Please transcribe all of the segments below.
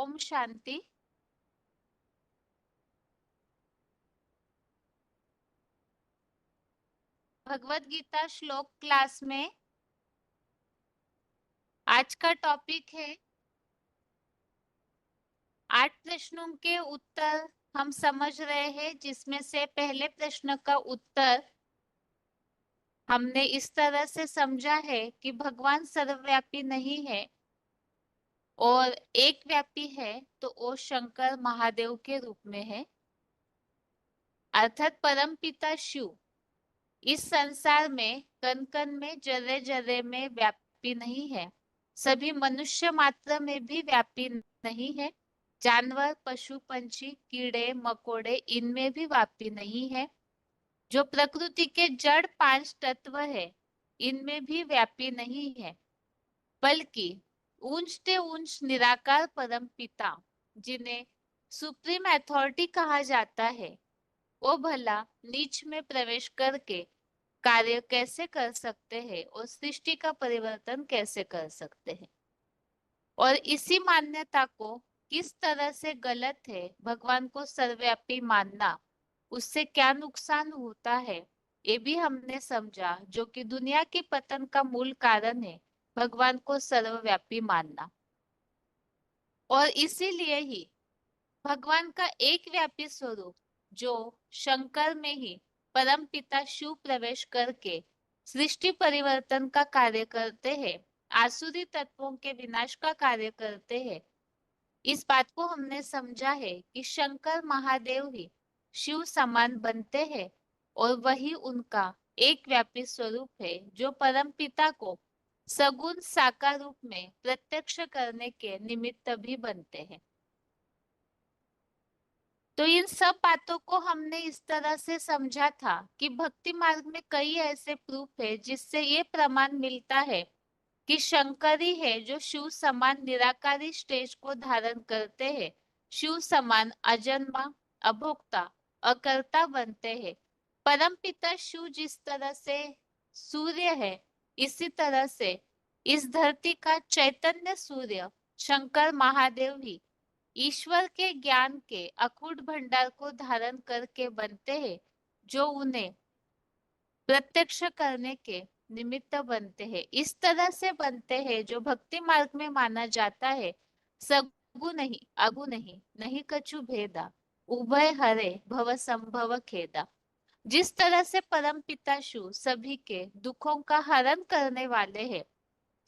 ओम शांति। भगवत गीता श्लोक क्लास में आज का टॉपिक है 8 प्रश्नों के उत्तर हम समझ रहे हैं, जिसमें से पहले प्रश्न का उत्तर हमने इस तरह से समझा है कि भगवान सर्वव्यापी नहीं है और एक व्यापी है, तो वो शंकर महादेव के रूप में है, अर्थात परम पिता शिव इस संसार में कण कण में जर्रे जर्रे में व्यापी नहीं है। सभी मनुष्य मात्र में भी व्यापी नहीं है। जानवर, पशु, पंछी, कीड़े मकोड़े इनमें भी व्यापी नहीं है। जो प्रकृति के जड़ 5 तत्व है, इनमें भी व्यापी नहीं है, बल्कि ऊंचते ऊंच निराकार परम पिता, जिन्हें सुप्रीम अथॉरिटी कहा जाता है, वो भला नीच में प्रवेश करके कार्य कैसे कर सकते हैं और सृष्टि का परिवर्तन कैसे कर सकते हैं। और इसी मान्यता को किस तरह से गलत है, भगवान को सर्वव्यापी मानना, उससे क्या नुकसान होता है, ये भी हमने समझा, जो कि दुनिया के पतन का मूल कारण है, भगवान को सर्वव्यापी मानना। और इसीलिए ही भगवान का एक व्यापी स्वरूप, जो शंकर में ही परम पिता शिव प्रवेश करके सृष्टि परिवर्तन का कार्य करते हैं, आसुरी तत्वों के विनाश का कार्य करते हैं, इस बात को हमने समझा है कि शंकर महादेव ही शिव समान बनते हैं और वही उनका एक व्यापी स्वरूप है, जो परम पिता को सगुण साकार रूप में प्रत्यक्ष करने के निमित्त भी बनते हैं। तो इन सब बातों को हमने इस तरह से समझा था कि भक्ति मार्ग में कई ऐसे प्रूफ है जिससे ये प्रमाण मिलता है कि शंकर ही है जो शिव समान निराकारी स्टेज को धारण करते हैं, शिव समान अजन्मा, अभोक्ता, अकर्ता बनते हैं। परम पिता शिव जिस तरह से सूर्य है, इसी तरह से इस धरती का चैतन्य सूर्य शंकर महादेव ही ईश्वर के ज्ञान के अकूट भंडार को धारण करके बनते हैं, जो उन्हें प्रत्यक्ष करने के निमित्त बनते हैं। इस तरह से बनते हैं जो भक्ति मार्ग में माना जाता है सगु नहीं, अगु नहीं, नहीं कछु भेदा, उभय हरे भव संभव खेदा। जिस तरह से परम पिता शिव सभी के दुखों का हरण करने वाले हैं,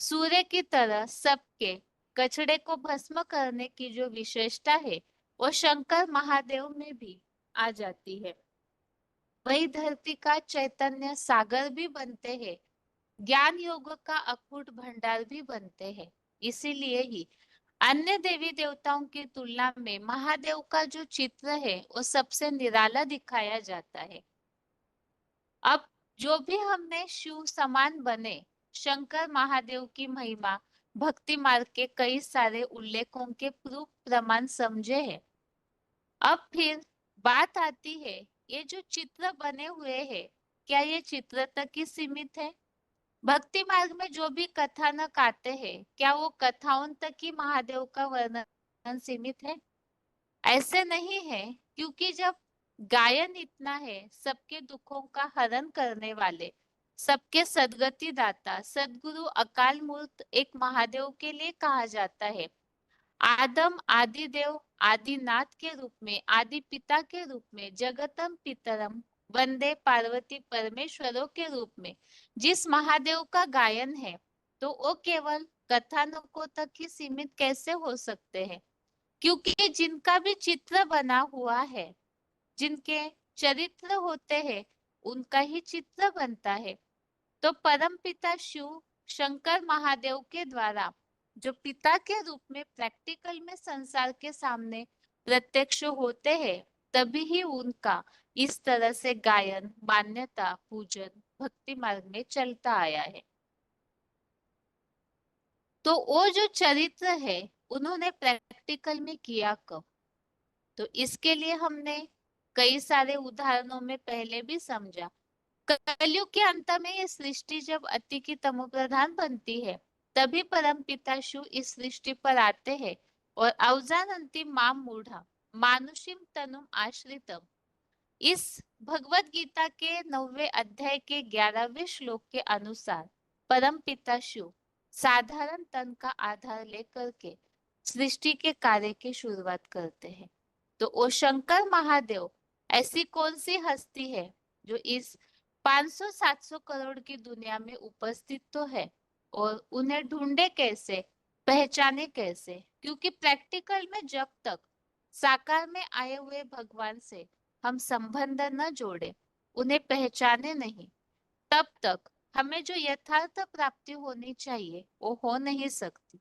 सूर्य की तरह सबके कचड़े को भस्म करने की जो विशेषता है, वो शंकर महादेव में भी आ जाती है। वही धरती का चैतन्य सागर भी बनते हैं, ज्ञान योग का अकूट भंडार भी बनते हैं। इसीलिए ही अन्य देवी देवताओं की तुलना में महादेव का जो चित्र है, वो सबसे निराला दिखाया जाता है। अब जो भी हमने शिव समान बने शंकर महादेव की महिमा भक्ति मार्ग के कई सारे उल्लेखों के प्रूफ प्रमाण समझे हैं। अब फिर बात आती है, ये जो चित्र बने हुए हैं, क्या ये चित्र तक ही सीमित है? भक्ति मार्ग में जो भी कथानक आते हैं, क्या वो कथाओं तक ही महादेव का वर्णन सीमित है? ऐसे नहीं है, क्योंकि जब गायन इतना है, सबके दुखों का हरण करने वाले, सबके सदगति दाता सदगुरु अकाल मूर्त एक महादेव के लिए कहा जाता है। आदम आदि देव आदिनाथ के रूप में, आदि पिता के रूप में, जगतम पितरम वंदे पार्वती परमेश्वरों के रूप में जिस महादेव का गायन है, तो वो केवल कथानकों तक ही सीमित कैसे हो सकते हैं? क्योंकि जिनका भी चित्र बना हुआ है, जिनके चरित्र होते हैं, उनका ही चित्र बनता है। तो परम पिता शिव शंकर महादेव के द्वारा जो पिता के रूप में प्रैक्टिकल में संसार के सामने प्रत्यक्ष होते हैं, तभी ही उनका इस तरह से गायन, मान्यता, पूजन भक्ति मार्ग में चलता आया है। तो वो जो चरित्र है, उन्होंने प्रैक्टिकल में किया कब? तो इसके लिए हमने कई सारे उदाहरणों में पहले भी समझा। कलयुग के अंत में ये सृष्टि जब अति की तमो प्रधान बनती है, तभी परम पिता शिव इस सृष्टि पर आते हैं और अवजानन्ति माम मूढ़ा मानुषीम तनुम आश्रितम। इस भगवत गीता के 9वें अध्याय के 11वें श्लोक के अनुसार परम पिता शिव साधारण तन का आधार लेकर के सृष्टि के कार्य की शुरुआत करते हैं। तो ओ शंकर महादेव, ऐसी कौन सी हस्ती है जो इस 500-700 करोड़ की दुनिया में उपस्थित तो है, और उन्हें ढूंढे कैसे, पहचाने कैसे? क्योंकि प्रैक्टिकल में जब तक साकार में आए हुए भगवान से हम संबंध न जोड़े, उन्हें पहचाने नहीं, तब तक हमें जो यथार्थ प्राप्ति होनी चाहिए वो हो नहीं सकती।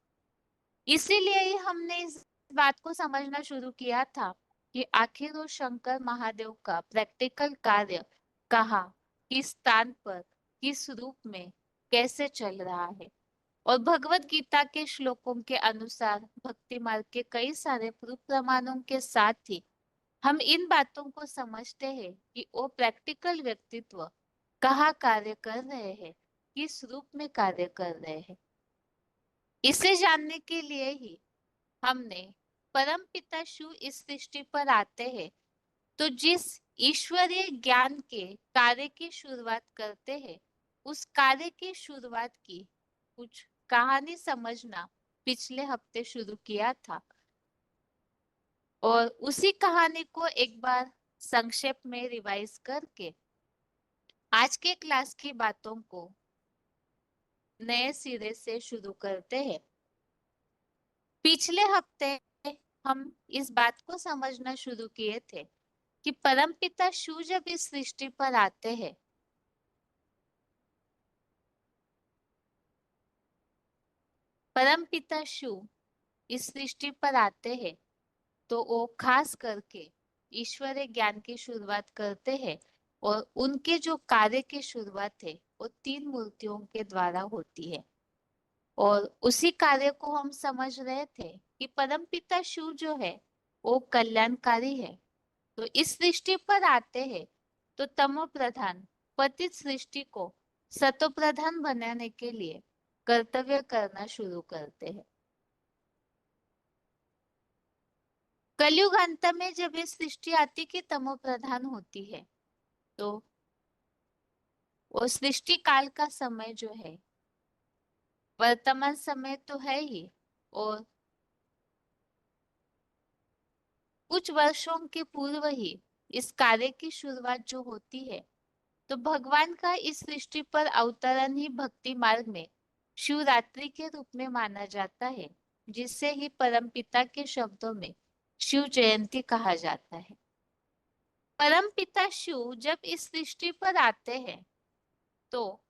इसीलिए ही हमने इस बात को समझना शुरू किया था कि आखिर वो शंकर महादेव का प्रैक्टिकल कार्य कहाँ, किस स्थान पर, किस रूप में, कैसे चल रहा है। और भगवत गीता के श्लोकों के अनुसार भक्ति मार्ग के कई सारे प्रूफ प्रमाणों के साथ ही हम इन बातों को समझते हैं कि वो प्रैक्टिकल व्यक्तित्व कहाँ कार्य कर रहे हैं, किस रूप में कार्य कर रहे हैं। इसे जानने के लिए ही हमने परम पिता शिव इस सृष्टि पर आते हैं, तो जिस ईश्वरीय ज्ञान के कार्य की शुरुआत करते हैं, उस कार्य की शुरुआत की कुछ कहानी समझना पिछले हफ्ते शुरू किया था, और उसी कहानी को एक बार संक्षेप में रिवाइज करके आज के क्लास की बातों को नए सिरे से शुरू करते हैं। पिछले हफ्ते हम इस बात को समझना शुरू किए थे कि परमपिता शिव जब इस सृष्टि पर आते हैं, परमपिता शिव इस सृष्टि पर आते हैं, तो वो खास करके ईश्वरीय ज्ञान की शुरुआत करते हैं, और उनके जो कार्य की शुरुआत है वो 3 मूर्तियों के द्वारा होती है। और उसी कार्य को हम समझ रहे थे कि परमपिता शिव जो है वो कल्याणकारी है। तो इस सृष्टि पर आते हैं तो तमो प्रधान पतित सृष्टि को सतो प्रधान बनाने के लिए कर्तव्य करना शुरू करते हैं। कलयुग अंत में जब ये सृष्टि आती की तमो प्रधान होती है, तो वो सृष्टि काल का समय जो है वर्तमान समय तो है ही, और कुछ वर्षों के पूर्व ही इस कार्य की शुरुआत जो होती है, तो भगवान का इस सृष्टि पर अवतरण ही भक्ति मार्ग में शिवरात्रि के रूप में माना जाता है, जिससे ही परमपिता के शब्दों में शिव जयंती कहा जाता है। परमपिता शिव जब इस सृष्टि पर आते हैं, तो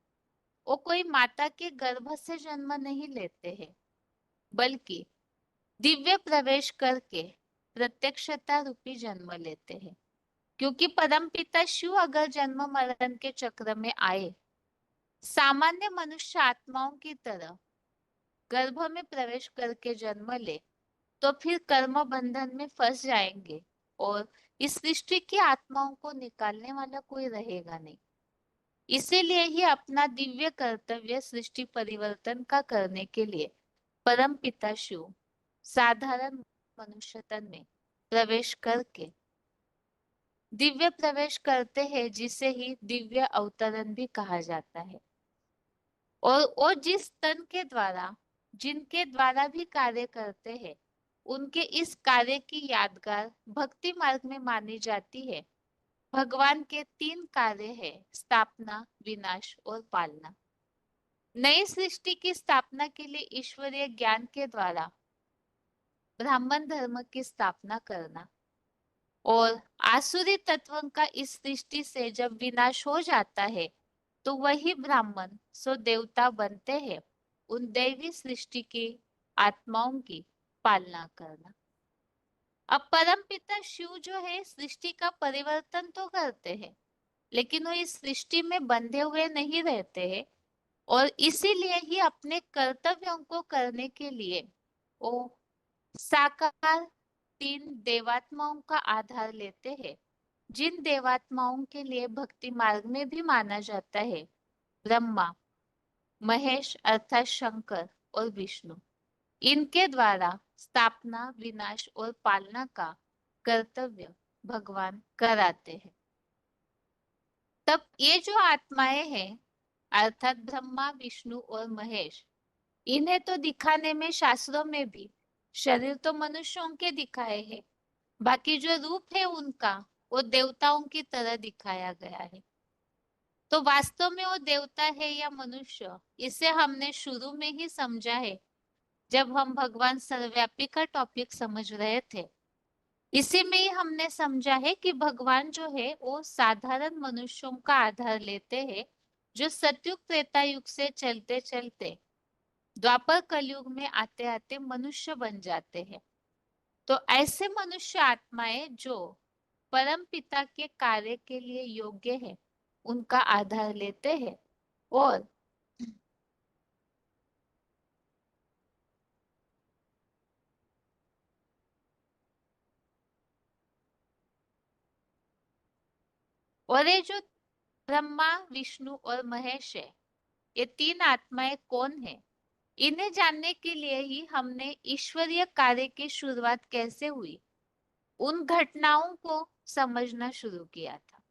वो कोई माता के गर्भ से जन्म नहीं लेते हैं, बल्कि दिव्य प्रवेश करके प्रत्यक्षता रूपी जन्म लेते हैं। क्योंकि परमपिता शिव अगर जन्म मरण के चक्र में आए, सामान्य मनुष्य आत्माओं की तरह गर्भ में प्रवेश करके जन्म ले, तो फिर कर्म बंधन में फंस जाएंगे, और इस सृष्टि की आत्माओं को निकालने वाला कोई रहेगा नहीं। इसीलिए ही अपना दिव्य कर्तव्य सृष्टि परिवर्तन का करने के लिए परम पिता शिव साधारण मनुष्य तन में प्रवेश करके दिव्य प्रवेश करते हैं, जिसे ही दिव्य अवतरण भी कहा जाता है। और वो जिस तन के द्वारा, जिनके द्वारा भी कार्य करते हैं, उनके इस कार्य की यादगार भक्ति मार्ग में मानी जाती है। भगवान के 3 कार्य है, स्थापना, विनाश और पालना। नई सृष्टि की स्थापना के लिए ईश्वरीय ज्ञान के द्वारा ब्राह्मण धर्म की स्थापना करना, और आसुरी तत्वों का इस सृष्टि से जब विनाश हो जाता है, तो वही ब्राह्मण सो देवता बनते हैं, उन दैवी सृष्टि की आत्माओं की पालना करना। अब परम पिता शिव जो है सृष्टि का परिवर्तन तो करते हैं, लेकिन वो इस सृष्टि में बंधे हुए नहीं रहते हैं, और इसीलिए ही अपने कर्तव्यों को करने के लिए वो साकार 3 देवात्माओं का आधार लेते हैं, जिन देवात्माओं के लिए भक्ति मार्ग में भी माना जाता है ब्रह्मा, महेश अर्थात शंकर और विष्णु। इनके द्वारा स्थापना, विनाश और पालना का कर्तव्य भगवान कराते हैं। तब ये जो आत्माएं हैं, अर्थात ब्रह्मा, विष्णु और महेश, इन्हें तो दिखाने में शास्त्रों में भी शरीर तो मनुष्यों के दिखाए हैं, बाकी जो रूप है उनका वो देवताओं की तरह दिखाया गया है। तो वास्तव में वो देवता है या मनुष्य, इसे हमने शुरू में ही समझा है जब हम भगवान सर्वव्यापी का टॉपिक समझ रहे थे। इसी में ही हमने समझा है कि भगवान जो है वो साधारण मनुष्यों का आधार लेते हैं, जो सतयुग त्रेता युग से चलते चलते द्वापर कलयुग में आते आते मनुष्य बन जाते हैं। तो ऐसे मनुष्य आत्माएं जो परम पिता के कार्य के लिए योग्य है, उनका आधार लेते हैं। और ये जो ब्रह्मा, विष्णु और महेश है, ये तीन आत्माएं कौन है, इन्हें जानने के लिए ही हमने ईश्वरीय कार्य की शुरुआत कैसे हुई, उन घटनाओं को समझना शुरू किया था।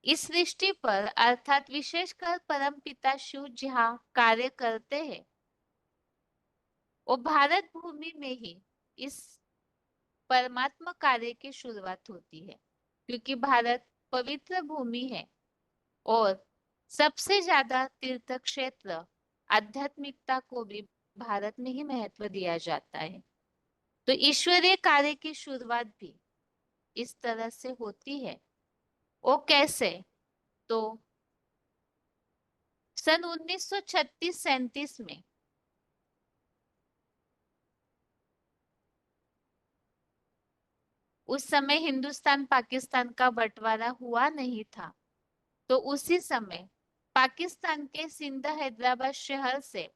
इस सृष्टि पर अर्थात विशेषकर परम पिता शिव जहाँ कार्य करते हैं, वो भारत भूमि में ही इस परमात्मा कार्य की शुरुआत होती है, क्योंकि भारत पवित्र भूमि है और सबसे ज्यादा तीर्थ क्षेत्र आध्यात्मिकता को भी भारत में ही महत्व दिया जाता है। तो ईश्वरीय कार्य की शुरुआत भी इस तरह से होती है। वो कैसे? तो सन 1936-37 में उस समय हिंदुस्तान पाकिस्तान का बंटवारा हुआ नहीं था। तो उसी समय पाकिस्तान के सिंध हैदराबाद शहर से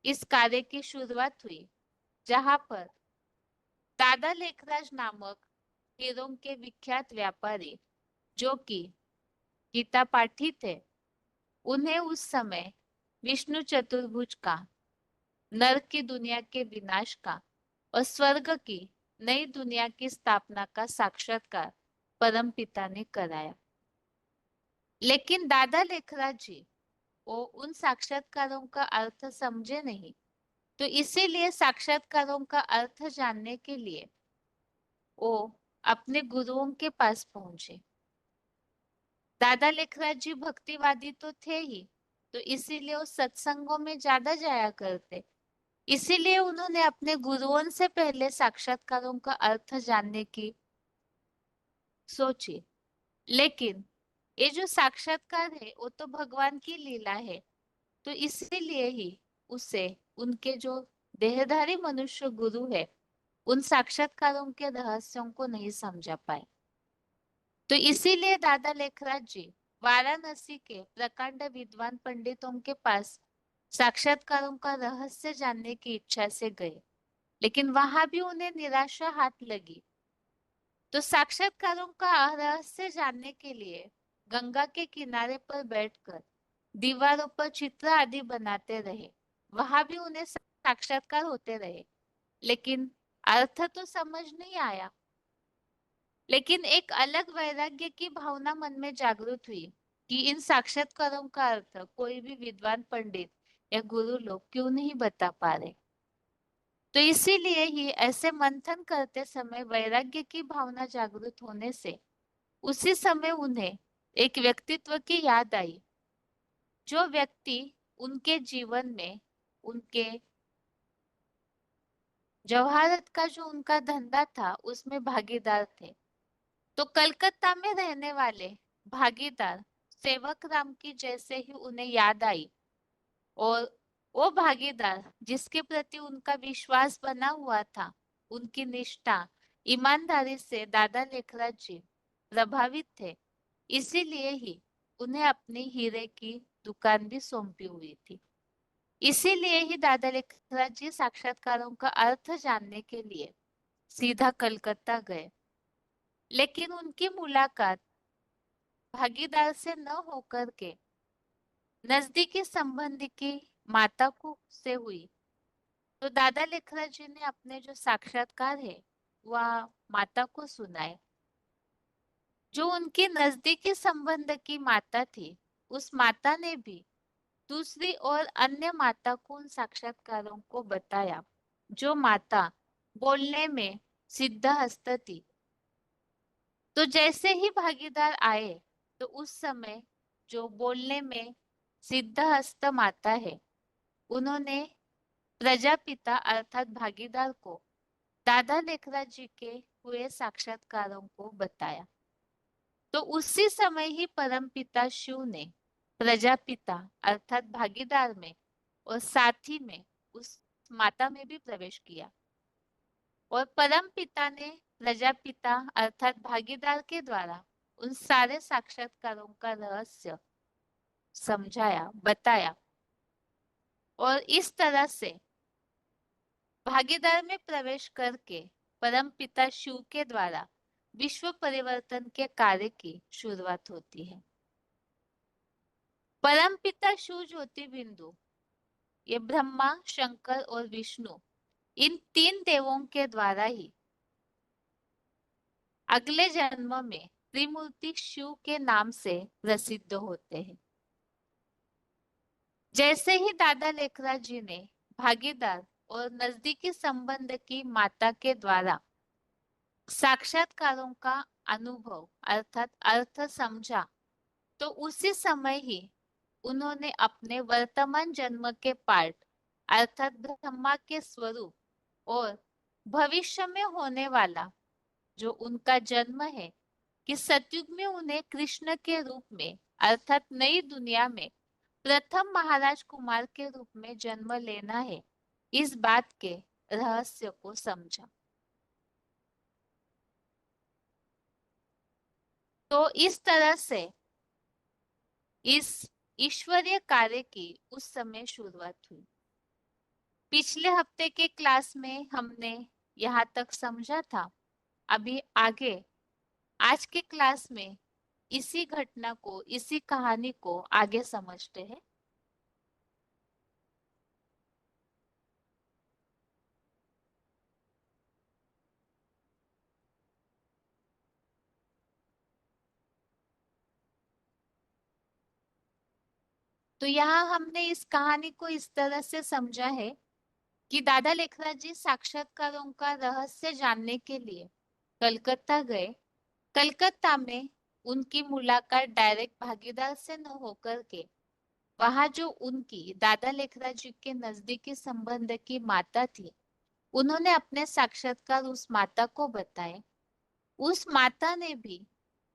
इस कार्य की शुरुआत हुई, जहां पर दादा लेखराज नामक हीरों के विख्यात व्यापारी, जो कि गीता पाठी थे, उन्हें उस समय विष्णु चतुर्भुज का, नरक की दुनिया के विनाश का और स्वर्ग की नई दुनिया की स्थापना का साक्षात्कार परम पिता ने कराया। लेकिन दादा लेखराज जी वो उन साक्षात्कारों का अर्थ समझे नहीं। तो इसीलिए साक्षात्कारों का अर्थ जानने के लिए वो अपने गुरुओं के पास पहुंचे। दादा लेखराज जी भक्तिवादी तो थे ही, तो इसीलिए वो सत्संगों में ज्यादा जाया करते। इसीलिए उन्होंने अपने गुरुओं से पहले साक्षात्कारों का अर्थ जानने की सोची। लेकिन ये जो साक्षात्कार है वो तो भगवान की लीला है, तो इसीलिए ही उसे उनके जो देहधारी मनुष्य गुरु है, उन साक्षात्कारों के रहस्यों को नहीं समझा पाए। तो इसीलिए दादा लेखराज जी वाराणसी के प्रकांड विद्वान पंडितों के पास साक्षात्कारों का रहस्य जानने की इच्छा से गए, लेकिन वहां भी उन्हें निराशा हाथ लगी। तो साक्षात्कारों का रहस्य जानने के लिए गंगा के किनारे पर बैठकर दीवारों पर चित्र आदि बनाते रहे। वहां भी उन्हें साक्षात्कार होते रहे, लेकिन अर्थ तो समझ नहीं आया। लेकिन एक अलग वैराग्य की भावना मन में जागृत हुई कि इन साक्षात्कारों का अर्थ कोई भी विद्वान पंडित या गुरु लोग क्यों नहीं बता पा रहे। तो इसीलिए ही ऐसे मंथन करते समय वैराग्य की भावना जागृत होने से उसी समय उन्हें एक व्यक्तित्व की याद आई, जो व्यक्ति उनके जीवन में, उनके जवाहरत का जो उनका धंधा था उसमें भागीदार थे। तो कलकत्ता में रहने वाले भागीदार सेवक राम की जैसे ही उन्हें याद आई, और वो भागीदार जिसके प्रति उनका विश्वास बना हुआ था, उनकी निष्ठा, ईमानदारी से दादा लेखराज जी प्रभावित थे। इसीलिए ही उन्हें अपनी हीरे की दुकान भी सौंपी हुई थी। इसीलिए ही दादा लेखराज जी साक्षात्कारों का अर्थ जानने के लिए सीधा कलकत्ता गए। लेकिन उनकी मुलाकात भागीदार से न होकर के नजदीकी संबंधी की माता को से हुई। तो दादा लेखराज जी ने अपने जो साक्षात्कार है वह माता को सुनाए। जो उनकी नजदीकी संबंध की माता थी, उस माता ने भी दूसरी और अन्य माता को उन साक्षात्कारों को बताया। जो माता बोलने में सिद्धहस्त थी। तो जैसे ही भागीदार आए, तो उस समय जो बोलने में सिद्धहस्त माता है, उन्होंने प्रजापिता अर्थात भागीदार को दादा लेखराज जी के हुए साक्षात्कारों को बताया। तो उसी समय ही परमपिता शिव ने प्रजापिता अर्थात भागीदार में और साथ ही में उस माता में भी प्रवेश किया। और परम पिता ने प्रजापिता अर्थात भागीदार के द्वारा उन सारे साक्षात्कारों का रहस्य समझाया, बताया। और इस तरह से भागीदार में प्रवेश करके परम पिता शिव के द्वारा विश्व परिवर्तन के कार्य की शुरुआत होती है। परम पिता शिव ज्योति बिंदु, ये ब्रह्मा, शंकर और विष्णु, इन तीन देवों के द्वारा ही अगले जन्म में त्रिमूर्ति शिव के नाम से प्रसिद्ध होते हैं। जैसे ही दादा लेखराज जी ने भागीदार और नजदीकी संबंध की माता के द्वारा साक्षात्कारों का अनुभव अर्थात अर्थ समझा, तो उसी समय ही उन्होंने अपने वर्तमान जन्म के पाठ अर्थात ब्रह्मा के स्वरूप और भविष्य में होने वाला जो उनका जन्म है कि सतयुग में उन्हें कृष्ण के रूप में अर्थात नई दुनिया में प्रथम महाराज कुमार के रूप में जन्म लेना है, इस बात के रहस्य को समझा। तो इस तरह से इस ईश्वरीय कार्य की उस समय शुरुआत हुई। पिछले हफ्ते के क्लास में हमने यहाँ तक समझा था। अभी आगे आज के क्लास में इसी घटना को, इसी कहानी को आगे समझते हैं। तो यहाँ हमने इस कहानी को इस तरह से समझा है कि दादा लेखराज जी साक्षात्कारों का रहस्य जानने के लिए कलकत्ता गए। कलकत्ता में उनकी मुलाकात डायरेक्ट भागीदार से न होकर के वहां जो उनकी दादा लेखराज जी के नजदीकी संबंध की माता थी, उन्होंने अपने साक्षात्कार उस माता को बताए। उस माता ने भी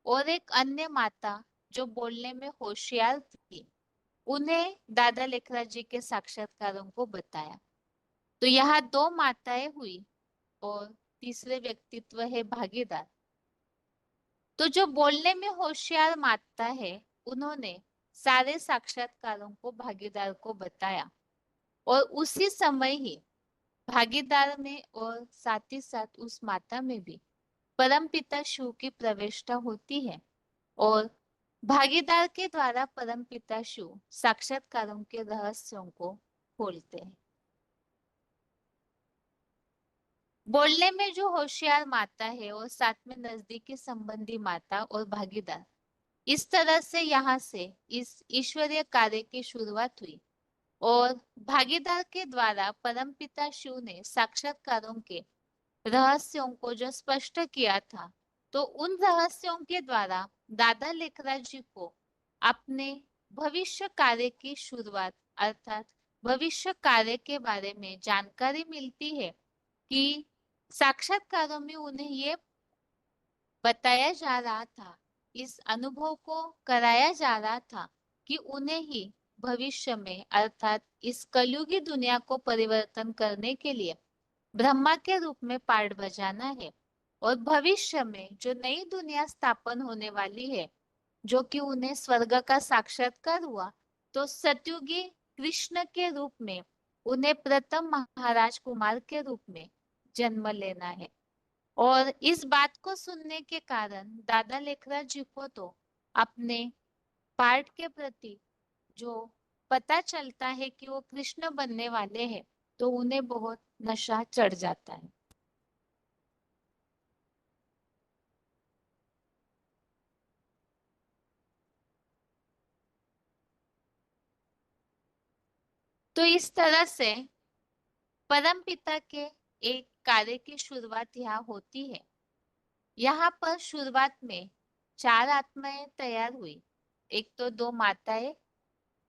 और एक अन्य माता जो बोलने में होशियार थी, उन्हें दादा लेखराज जी के साक्षात्कारों को बताया। तो यहाँ दो माताएं हुई और तीसरे व्यक्तित्व है भागीदार। तो जो बोलने में होशियार माता है, उन्होंने सारे साक्षात्कारों को भागीदार को बताया। और उसी समय ही भागीदार में और साथ ही साथ उस माता में भी परमपिता शिव की प्रविष्टा होती है। और भागीदार के द्वारा परमपिता शिव साक्षात्कारों के रहस्यों को खोलते हैं। बोलने में जो होशियार माता है और साथ में नजदीकी संबंधी माता और भागीदार, इस तरह से यहाँ से इस ईश्वरीय कार्य की शुरुआत हुई। और भागीदार के द्वारा परमपिता शिव ने साक्षात्कारों के रहस्यों को जो स्पष्ट किया था, तो उन रहस्यों के द्वारा दादा लेखराज जी को अपने भविष्य कार्य की शुरुआत अर्थात भविष्य कार्य के बारे में जानकारी मिलती है कि साक्षात्कारों में उन्हें ये बताया जा रहा था, इस अनुभव को कराया जा रहा था कि उन्हें ही भविष्य में अर्थात इस कलयुगी दुनिया को परिवर्तन करने के लिए ब्रह्मा के रूप में पार्ट बजाना है। और भविष्य में जो नई दुनिया स्थापन होने वाली है, जो कि उन्हें स्वर्ग का साक्षात्कार हुआ, तो सतयुगी कृष्ण के रूप में उन्हें प्रथम महाराज कुमार के रूप में जन्म लेना है। और इस बात को सुनने के कारण दादा लेखराज जी को तो अपने पार्ट के प्रति जो पता चलता है कि वो कृष्ण बनने वाले हैं तो उन्हें बहुत नशा चढ़ जाता है। तो इस तरह से परम पिता के एक कार्य की शुरुआत यहाँ होती है। यहाँ पर शुरुआत में चार आत्माएं तैयार हुई। एक तो दो माताएं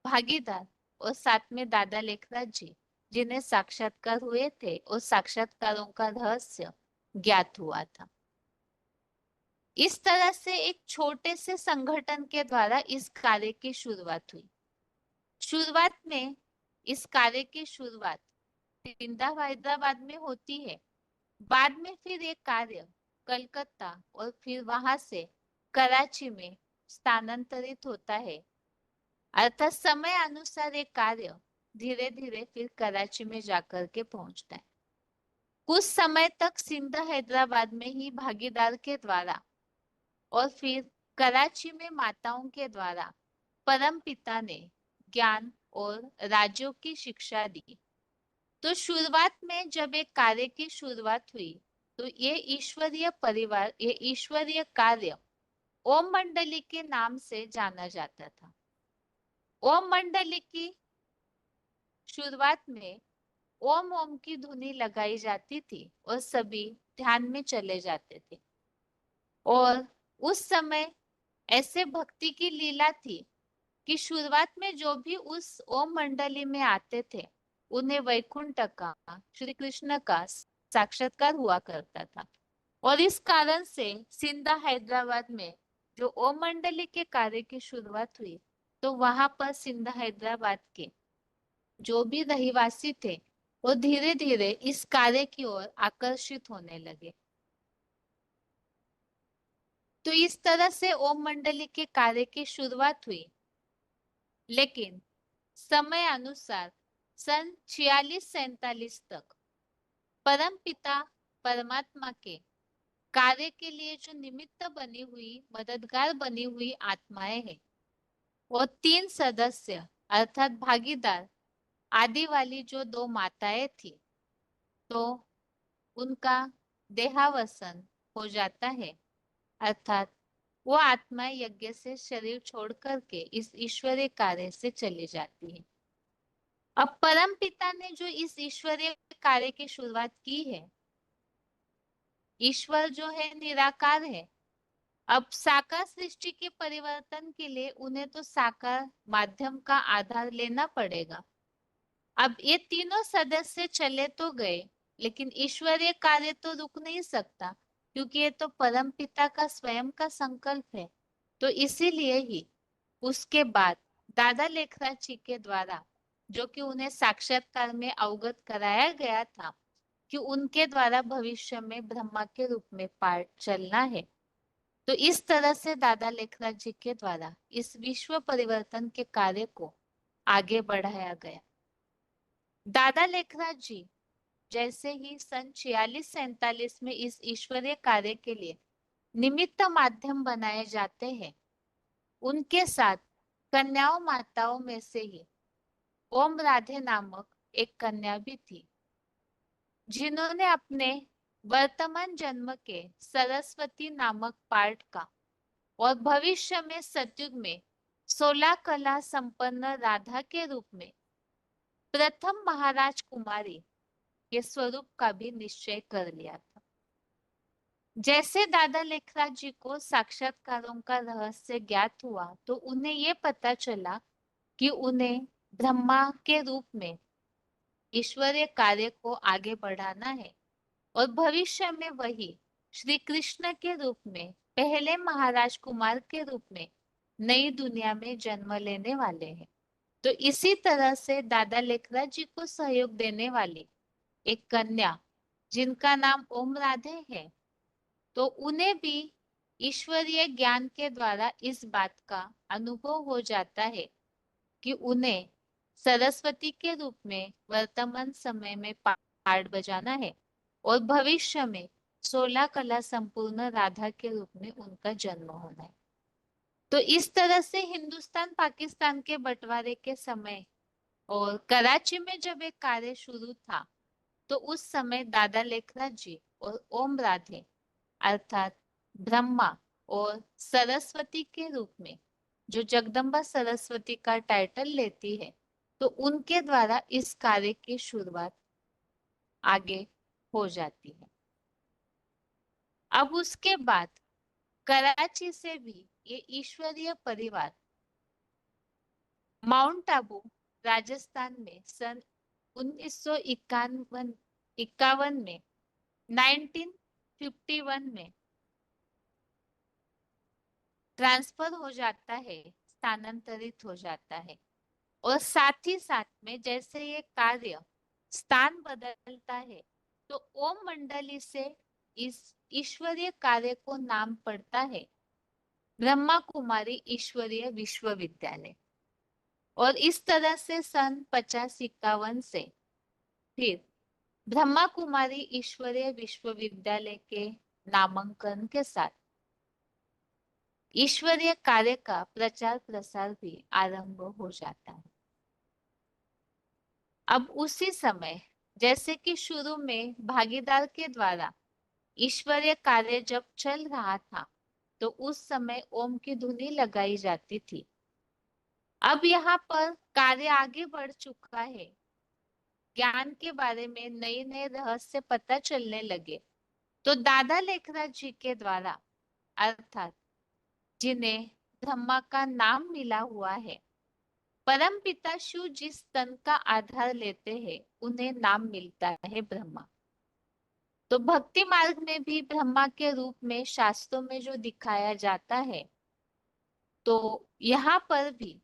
भागीदार और साथ में दादा लेखराज जी, जिन्हें साक्षात्कार हुए थे और साक्षात्कारों का रहस्य ज्ञात हुआ था। इस तरह से एक छोटे से संगठन के द्वारा इस कार्य की शुरुआत हुई। शुरुआत में इस कार्य की शुरुआत जिंदा हैदराबाद में होती है। बाद में फिर ये कार्य कलकत्ता और फिर वहां से कराची में स्थानांतरित होता है। अर्थात समय अनुसार ये कार्य धीरे धीरे फिर कराची में जाकर के पहुंचता है। कुछ समय तक सिंध हैदराबाद में ही भागीदार के द्वारा और फिर कराची में माताओं के द्वारा परम पिता ने ज्ञान और राज्यों की शिक्षा दी। तो शुरुआत में जब एक कार्य की शुरुआत हुई तो ये ईश्वरीय परिवार, ये ईश्वरीय कार्य ओम मंडली के नाम से जाना जाता था। ओम मंडली की शुरुआत में ओम ओम की धुनी लगाई जाती थी और सभी ध्यान में चले जाते थे। और उस समय ऐसे भक्ति की लीला थी कि शुरुआत में जो भी उस ओम मंडली में आते थे उन्हें वैकुंठ का, श्री कृष्ण का साक्षात्कार हुआ करता था। और इस कारण से सिंधा हैदराबाद में जो ओम मंडली के कार्य की शुरुआत हुई तो वहां पर सिंधा हैदराबाद के जो भी रहिवासी थे वो धीरे धीरे इस कार्य की ओर आकर्षित होने लगे। तो इस तरह से ओम मंडली के कार्य की शुरुआत हुई। लेकिन समय अनुसार सन 46-47 तक परम पिता परमात्मा के कार्य के लिए जो निमित्त बनी हुई, मददगार बनी हुई आत्माएं हैं, वो तीन सदस्य अर्थात भागीदार आदि वाली जो दो माताएं थी, तो उनका देहावसन हो जाता है। अर्थात वो आत्माएं यज्ञ से शरीर छोड़ करके इस ईश्वरीय कार्य से चली जाती है। अब परम पिता ने जो इस ईश्वरीय कार्य की शुरुआत की है, ईश्वर जो है निराकार है। अब साकार सृष्टि के परिवर्तन के लिए उन्हें तो साकार माध्यम का आधार लेना पड़ेगा। अब ये तीनों सदस्य चले तो गए लेकिन ईश्वरीय कार्य तो रुक नहीं सकता, क्योंकि ये तो परम पिता का स्वयं का संकल्प है। तो इसीलिए ही उसके बाद दादा लेखराज जी के द्वारा जो कि उन्हें साक्षात्कार में अवगत कराया गया था कि उनके द्वारा भविष्य में ब्रह्मा के रूप में पाठ चलना है। तो इस तरह से दादा लेखराज जी के द्वारा इस विश्व परिवर्तन के कार्य को आगे बढ़ाया गया। दादा लेखराज जी जैसे ही सन 46-47 में इस ईश्वरीय कार्य के लिए निमित्त माध्यम बनाए जाते हैं, उनके साथ कन्याओं माताओं में से ही ओम राधे नामक एक कन्या भी थी, जिन्होंने अपने वर्तमान जन्म के सरस्वती नामक पाठ का और भविष्य में सतयुग में 16 कला संपन्न राधा के रूप में प्रथम महाराज कुमारी के स्वरूप का भी निश्चय कर लिया था। जैसे दादा लेखराज जी को साक्षात्कारों का रहस्य ज्ञात हुआ तो उन्हें ये पता चला कि उन्हें ब्रह्मा के रूप में ईश्वरीय कार्य को आगे बढ़ाना है और भविष्य में वही श्री कृष्ण के रूप में पहले महाराज कुमार के रूप में नई दुनिया में जन्म लेने वाले हैं। तो इसी तरह से दादा लेखराज जी को सहयोग देने वाली एक कन्या जिनका नाम ओम राधे है, तो उन्हें भी ईश्वरीय ज्ञान के द्वारा इस बात का अनुभव हो जाता है कि उन्हें सरस्वती के रूप में वर्तमान समय में पाठ बजाना है और भविष्य में 16 कला संपूर्ण राधा के रूप में उनका जन्म होना है। तो इस तरह से हिंदुस्तान पाकिस्तान के बंटवारे के समय और कराची में जब एक कार्य शुरू था, तो उस समय दादा लेखराज जी और ओम राधे अर्थात ब्रह्मा और सरस्वती के रूप में, जो जगदम्बा सरस्वती का टाइटल लेती है, तो उनके द्वारा इस कार्य की शुरुआत आगे हो जाती है। अब उसके बाद कराची से भी ये ईश्वरीय परिवार माउंट आबू राजस्थान में सन 1951 इक्यावन में 1951 में ट्रांसफर हो जाता है, स्थानांतरित हो जाता है। और साथ ही साथ में जैसे ये कार्य स्थान बदलता है, तो ओम मंडली से इस ईश्वरीय कार्य को नाम पड़ता है ब्रह्मा कुमारी ईश्वरीय विश्वविद्यालय। और इस तरह से सन 50-51 से फिर ब्रह्मा कुमारी ईश्वरीय विश्वविद्यालय के नामांकन के साथ ईश्वरीय कार्य का प्रचार प्रसार भी आरंभ हो जाता है। अब उसी समय जैसे कि शुरू में भागीदार के द्वारा ईश्वरीय कार्य जब चल रहा था, तो उस समय ओम की धुनी लगाई जाती थी। अब यहाँ पर कार्य आगे बढ़ चुका है, ज्ञान के बारे में नए नए रहस्य पता चलने लगे, तो दादा लेखराज जी के द्वारा अर्थात जिन्हें ब्रह्मा का नाम मिला हुआ है, परम पिता शिव जिस तन का आधार लेते हैं, उन्हें नाम मिलता है ब्रह्मा। तो भक्ति मार्ग में भी ब्रह्मा के रूप में शास्त्रों में जो दिखाया जाता है, तो यहाँ पर भी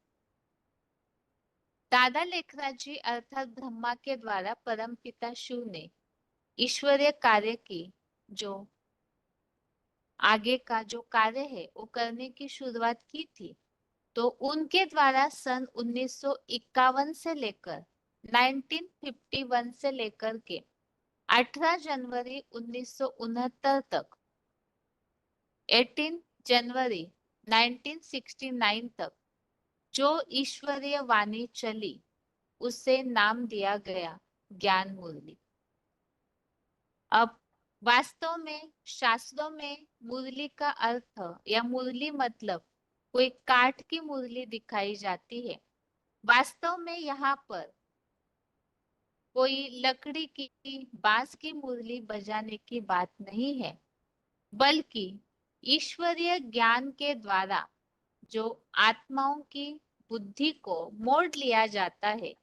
दादा लेखराज जी अर्थात ब्रह्मा के द्वारा परम पिता शिव ने ईश्वरीय कार्य की जो आगे का जो कार्य है वो करने की शुरुआत की थी। तो उनके द्वारा सन 1951 से लेकर 1951 से लेकर के 18 जनवरी 1969 तक 18 जनवरी 1969 तक जो ईश्वरीय वाणी चली, उसे नाम दिया गया ज्ञान मुरली। अब वास्तव में शास्त्रों में मुरली का अर्थ या मुरली मतलब कोई काठ की मुरली दिखाई जाती है। वास्तव में यहाँ पर कोई लकड़ी की बांस की मुरली बजाने की बात नहीं है, बल्कि ईश्वरीय ज्ञान के द्वारा जो आत्माओं की बुद्धि को मोड़ लिया जाता है,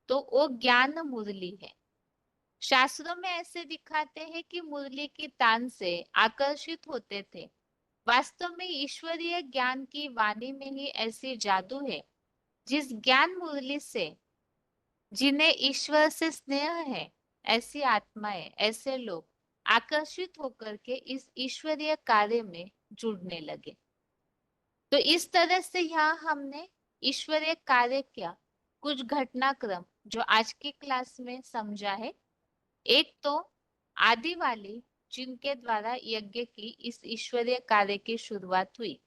तो वो ज्ञान मुरली है। शास्त्रों में ऐसे दिखाते हैं कि मुरली की तान से आकर्षित होते थे। वास्तव में ईश्वरीय ज्ञान की वाणी में ही ऐसी जादू है, जिस ज्ञान मुरली से जिन्हें ईश्वर से स्नेह है, ऐसी आत्माएं, ऐसे लोग आकर्षित होकर के इस ईश्वरीय कार्य में जुड़ने लगे। तो इस तरह से यहाँ हमने ईश्वरीय कार्य क्या कुछ घटनाक्रम जो आज की क्लास में समझा है। एक तो आदि वाली जिनके द्वारा यज्ञ की इस ईश्वरीय कार्य की शुरुआत हुई,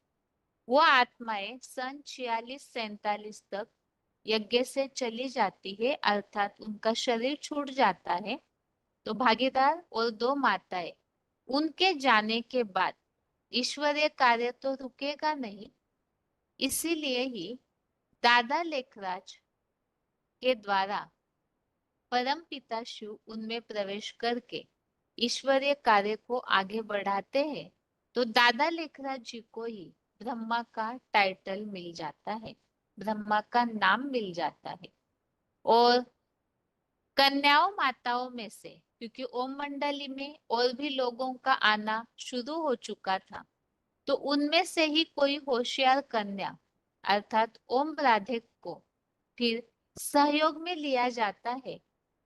वो आत्माएं सन 46-47 तक यज्ञ से चली जाती है, अर्थात उनका शरीर छूट जाता है। तो भागीदार और दो माताएं, उनके जाने के बाद ईश्वरीय कार्य तो रुकेगा नहीं, इसीलिए ही दादा लेखराज के द्वारा परम पिता शिव उनमें प्रवेश करके ईश्वरीय कार्य को आगे बढ़ाते हैं। तो दादा लेखराज जी को ही ब्रह्मा का टाइटल मिल जाता है, ब्रह्मा का नाम मिल जाता है। और कन्याओं माताओं में से, क्योंकि ओम मंडली में और भी लोगों का आना शुरू हो चुका था, तो उनमें से ही कोई होशियार कन्या अर्थात ओम राधे को फिर सहयोग में लिया जाता है,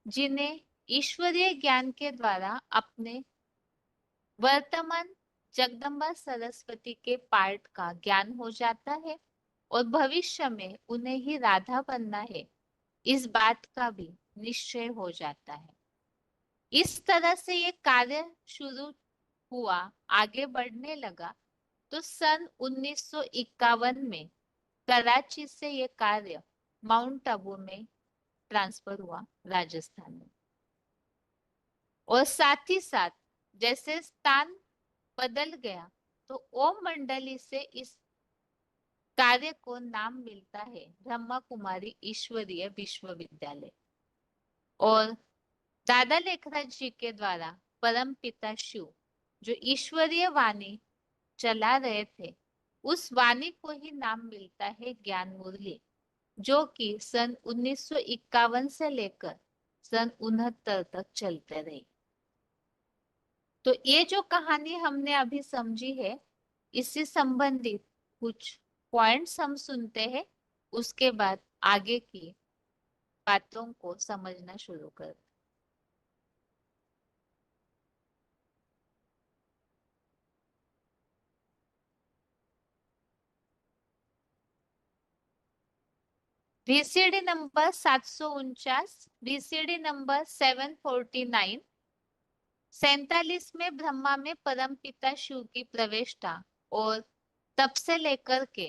जिन्हें ईश्वरीय ज्ञान के द्वारा अपने वर्तमान जगदम्बा सरस्वती के पार्ट का ज्ञान हो जाता है और भविष्य में उन्हें ही राधा बनना है, इस बात का भी निश्चय हो जाता है। इस तरह से ये कार्य शुरू हुआ, आगे बढ़ने लगा। तो सन 1951 में कराची से ये कार्य माउंट आबू में ट्रांसफर हुआ, राजस्थान में। और साथ ही साथ जैसे स्थान बदल गया तो ओम मंडली से इस कार्य को नाम मिलता है ब्रह्मा कुमारी ईश्वरीय विश्वविद्यालय। और दादा लेखराज जी के द्वारा परम पिता शिव जो ईश्वरीय वाणी चला रहे थे, उस वाणी को ही नाम मिलता है ज्ञान मुरली, जो कि सन 1951 से लेकर सन 69 तक चलते रही। तो ये जो कहानी हमने अभी समझी है, इससे संबंधित कुछ पॉइंट्स हम सुनते हैं, उसके बाद आगे की बातों को समझना शुरू कर। VCD नंबर 749, VCD नंबर 749, 47 में ब्रह्मा में परम पिता शिव की प्रवेशता और तब से लेकर के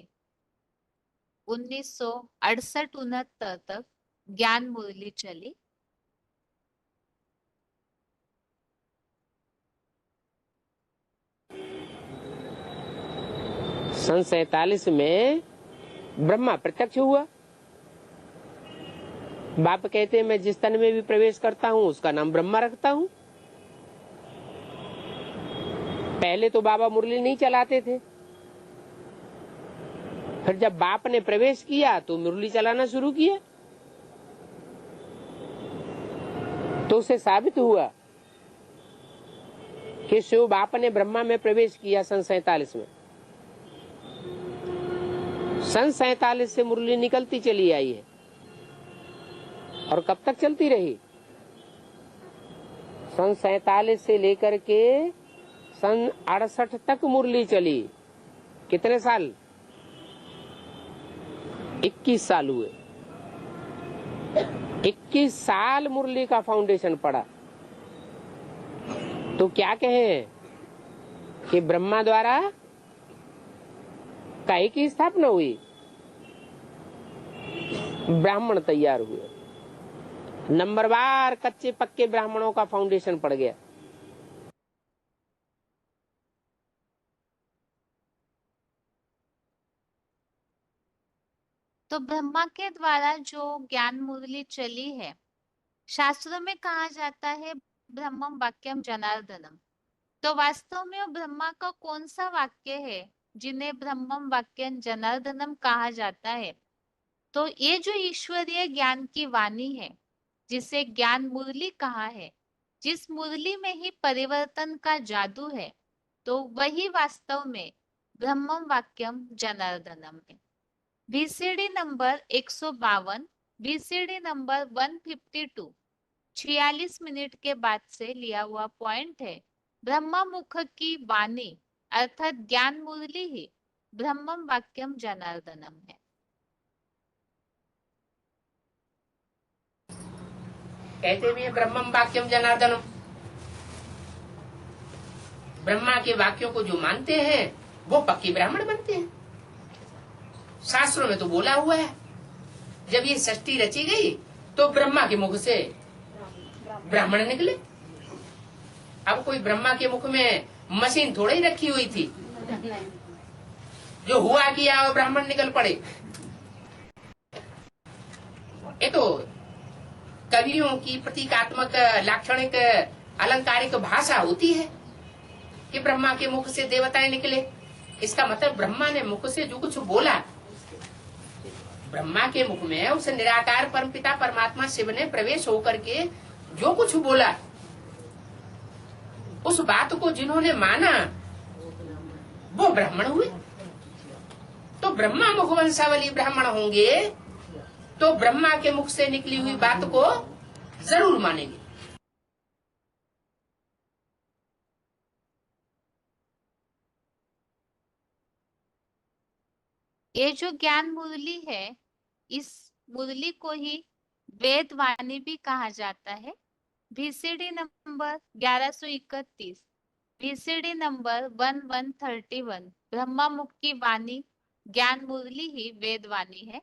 1968-69 तक ज्ञान मुरली चली। सन 47 में ब्रह्मा प्रत्यक्ष हुआ। बाप कहते हैं मैं जिस तन में भी प्रवेश करता हूँ उसका नाम ब्रह्मा रखता हूँ। पहले तो बाबा मुरली नहीं चलाते थे, फिर जब बाप ने प्रवेश किया तो मुरली चलाना शुरू किया। तो उसे साबित हुआ कि शिव बाप ने ब्रह्मा में प्रवेश किया सन 47 में। सन 47 से मुरली निकलती चली आई है और कब तक चलती रही? सन 47 से लेकर के सन 68 तक मुरली चली। कितने साल? 21 साल हुए। 21 साल मुरली का फाउंडेशन पड़ा। तो क्या कहें कि ब्रह्मा द्वारा काय की स्थापना हुई, ब्राह्मण तैयार हुए, नंबरवार कच्चे पक्के ब्राह्मणों का फाउंडेशन पड़ गया। तो ब्रह्मा के द्वारा जो ज्ञान मुरली चली है, शास्त्रों में कहा जाता है ब्रह्मम वाक्यम जनार्दनम। तो वास्तव में वो ब्रह्मा का कौन सा वाक्य है जिन्हें ब्रह्मम वाक्यम जनार्दनम कहा जाता है? तो ये जो ईश्वरीय ज्ञान की वाणी है, जिसे ज्ञान मुरली कहा है, जिस मुरली में ही परिवर्तन का जादू है, तो वही वास्तव में ब्रह्मम वाक्यम जनार्दनम है। VCD number 152, VCD number 152, 46 minute के बाद से लिया हुआ पॉइंट है। ब्रह्मा मुख की वाणी अर्थात ज्ञान मुरली ही ब्रह्मम वाक्यम जनार्दनम है। कहते भी है ब्रह्मम वाक्यम जनार्दनम। ब्रह्मा के वाक्यों को जो मानते हैं वो पक्के ब्राह्मण बनते हैं। शास्त्रों में तो बोला हुआ है, जब ये सृष्टि रची गई तो ब्रह्मा के मुख से ब्राह्मण निकले। अब कोई ब्रह्मा के मुख में मशीन थोड़ी ही रखी हुई थी, जो हुआ किया वो ब्राह्मण निकल पड़े। ये तो कवियों की प्रतीकात्मक लाक्षणिक अलंकारिक भाषा होती है कि ब्रह्मा के मुख से देवताएं निकले। इसका मतलब ब्रह्मा ने मुख से जो कुछ बोला, ब्रह्मा के मुख में उस निराकार परमपिता परमात्मा शिव ने प्रवेश होकर के जो कुछ बोला, उस बात को जिन्होंने माना वो ब्राह्मण हुए। तो ब्रह्मा मुख वंशावली ब्राह्मण होंगे तो ब्रह्मा के मुख से निकली हुई बात को जरूर मानेंगे। ये जो ज्ञान मुरली है, इस मुरली को ही वेद वाणी भी कहा जाता है। VCD number 1131, VCD number 1131 Brahma मुख की वाणी ज्ञान मुरली ही वेद वाणी है।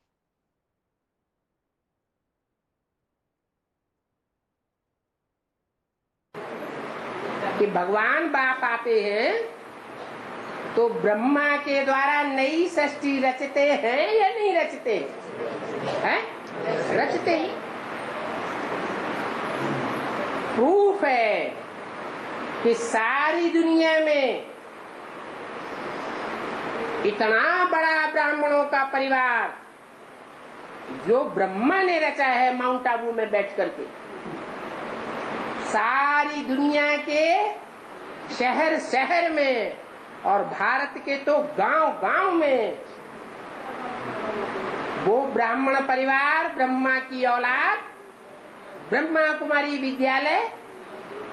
कि भगवान बाप आते हैं तो ब्रह्मा के द्वारा नई सृष्टि रचते हैं या नहीं रचते हैं? रचते हैं। प्रूफ है कि सारी दुनिया में इतना बड़ा ब्राह्मणों का परिवार जो ब्रह्मा ने रचा है माउंट आबू में बैठ करके, सारी दुनिया के शहर शहर में और भारत के तो गांव गांव में वो ब्राह्मण परिवार, ब्रह्मा की औलाद, ब्रह्मा कुमारी विद्यालय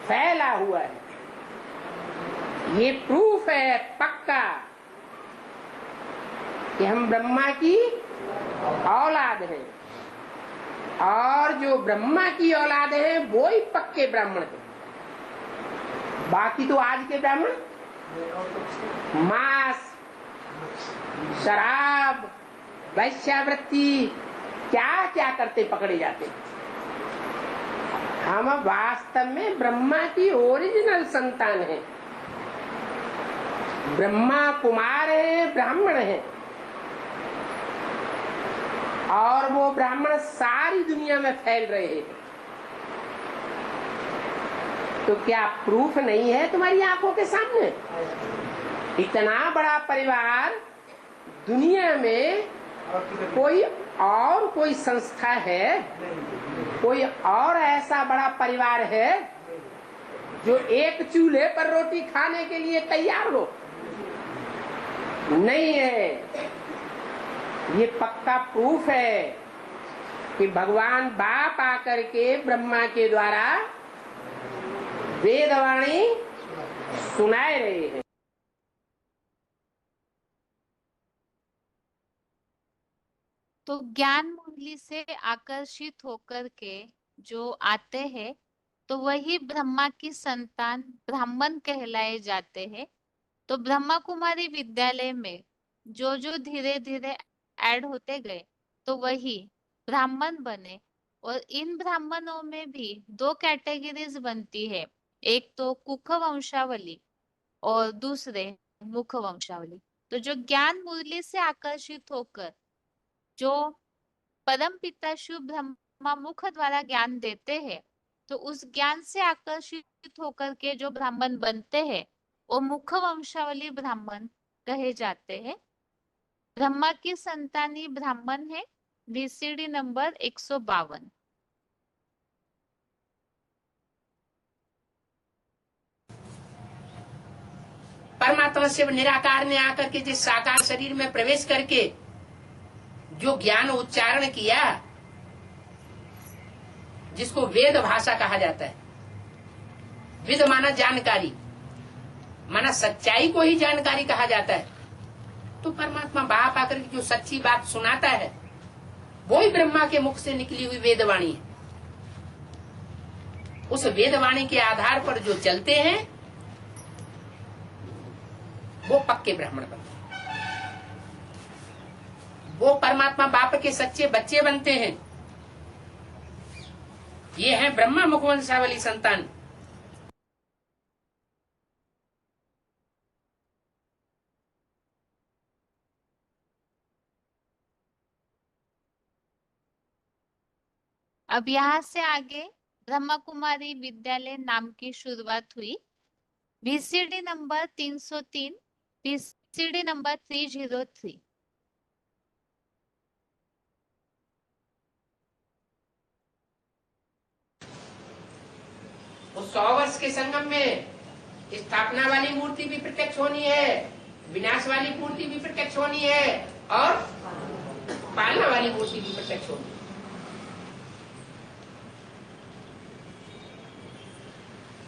फैला हुआ है। ये प्रूफ है पक्का कि हम ब्रह्मा की औलाद हैं, और जो ब्रह्मा की औलाद है वो ही पक्के ब्राह्मण है। बाकी तो आज के ब्राह्मण मांस, शराब, वैश्यावृत्ति, क्या क्या करते पकड़े जाते। हम वास्तव में ब्रह्मा की ओरिजिनल संतान हैं, ब्रह्मा कुमार हैं, ब्राह्मण हैं, और वो ब्राह्मण सारी दुनिया में फैल रहे हैं। तो क्या प्रूफ नहीं है तुम्हारी आंखों के सामने? इतना बड़ा परिवार दुनिया में कोई संस्था है, कोई और ऐसा बड़ा परिवार है जो एक चूल्हे पर रोटी खाने के लिए तैयार हो? नहीं है। ये पक्का प्रूफ है कि भगवान बाप आकर के ब्रह्मा के द्वारा वेदवाणी सुनाए रहे हैं। तो ज्ञान मुरली से आकर्षित होकर के जो आते हैं तो वही ब्रह्मा की संतान ब्राह्मण कहलाए जाते हैं। तो ब्रह्मा कुमारी विद्यालय में जो जो धीरे धीरे ऐड होते गए तो वही ब्राह्मण बने। और इन ब्राह्मणों में भी दो कैटेगरीज बनती है, एक तो कुख वंशावली और दूसरे मुख वंशावली। तो जो ज्ञान मुरली से आकर्षित होकर जो परम पिता शिव ब्रह्मा मुख द्वारा ज्ञान देते हैं, तो उस ज्ञान से आकर्षित होकर के जो ब्राह्मण बनते हैं वो मुख वंशावली ब्राह्मण कहे जाते हैं। ब्रह्मा की संतानी ब्राह्मण है। VCD number 152। परमात्मा शिव निराकार ने आकर के जिस साकार शरीर में प्रवेश करके जो ज्ञान उच्चारण किया, जिसको वेद भाषा कहा जाता है। वेद माना जानकारी, माना सच्चाई को ही जानकारी कहा जाता है। तो परमात्मा बाप आकर के जो सच्ची बात सुनाता है वो ही ब्रह्मा के मुख से निकली हुई वेदवाणी है। उस वेदवाणी के आधार पर जो चलते हैं वो पक्के ब्राह्मण बनते हैं, वो परमात्मा बाप के सच्चे बच्चे बनते हैं। ये है ब्रह्मा मुखवंशावली संतान। अब यहाँ से आगे ब्रह्मा कुमारी विद्यालय नाम की शुरुआत हुई। VCD number 303, VCD number 303। उस 100 वर्ष के संगम में स्थापना वाली मूर्ति भी प्रत्यक्ष होनी है, विनाश वाली मूर्ति भी प्रत्यक्ष होनी है, और पालना वाली मूर्ति भी प्रत्यक्ष होनी है।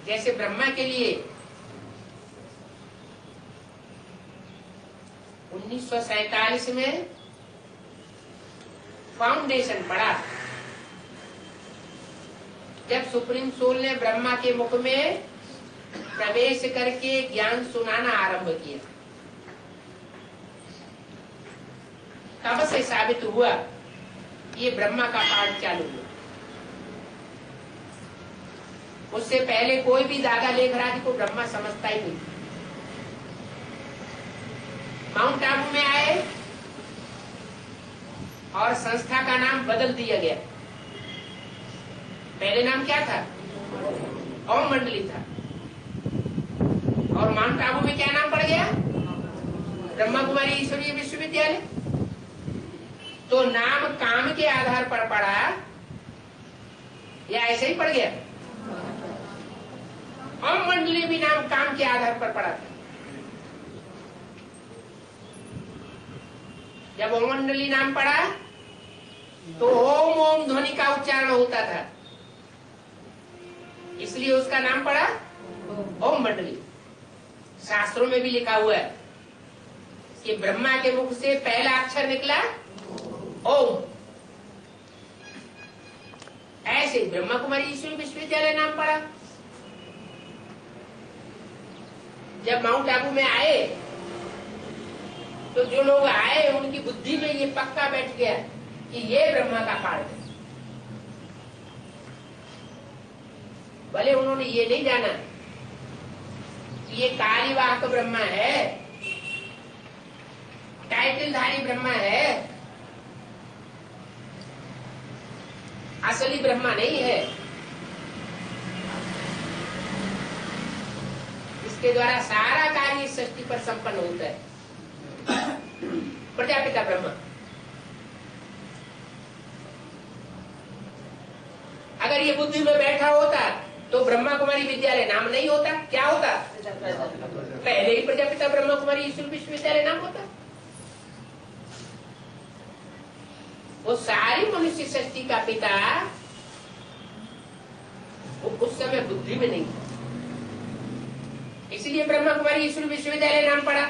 जैसे ब्रह्मा के लिए 1947 में फाउंडेशन पड़ा, जब सुप्रीम सोल ने ब्रह्मा के मुख में प्रवेश करके ज्ञान सुनाना आरंभ किया। तब से साबित हुआ ये ब्रह्मा का पाठ चालू हुआ। उससे पहले कोई भी दादा लेखराज को ब्रह्मा समझता ही नहीं। माउंट आबू में आए और संस्था का नाम बदल दिया गया। पहले नाम क्या था? ओम मंडली था। और माउंट आबू में क्या नाम पड़ गया? ब्रह्मा कुमारी ईश्वरीय विश्वविद्यालय। तो नाम काम के आधार पर पड़ा या ऐसे ही पड़ गया? ओम मंडली भी नाम काम के आधार पर पड़ा था। जब ओम मंडली नाम पड़ा तो ओम ओम ध्वनि का उच्चारण होता था, इसलिए उसका नाम पड़ा ओम मंडली। शास्त्रों में भी लिखा हुआ है कि ब्रह्मा के मुख से पहला अक्षर निकला ओम। ऐसे ही ब्रह्मा कुमारी ईश्वरीय विश्वविद्यालय नाम पड़ा। जब माउंट आबू में आए तो जो लोग आए उनकी बुद्धि में ये पक्का बैठ गया कि ये ब्रह्मा का पाठ है। भले उन्होंने ये नहीं जाना कि ये कालीवाहक ब्रह्मा है, टाइटलधारी ब्रह्मा है, असली ब्रह्मा नहीं है। इसके द्वारा सारा कार्य इस सृष्टि पर संपन्न होता है। प्रजापिता ब्रह्मा। अगर ये बुद्धि में बैठा होता तो ब्रह्मा कुमारी विद्यालय नाम नहीं होता। क्या होता? पहले ही प्रजापिता ब्रह्मा कुमारी ईश्वर विश्वविद्यालय नाम होता। वो सारी मनुष्य सृष्टि का पिता वो उस समय बुद्धि में नहीं था, इसलिए ब्रह्मा कुमारी ईश्वर विश्वविद्यालय नाम पड़ा।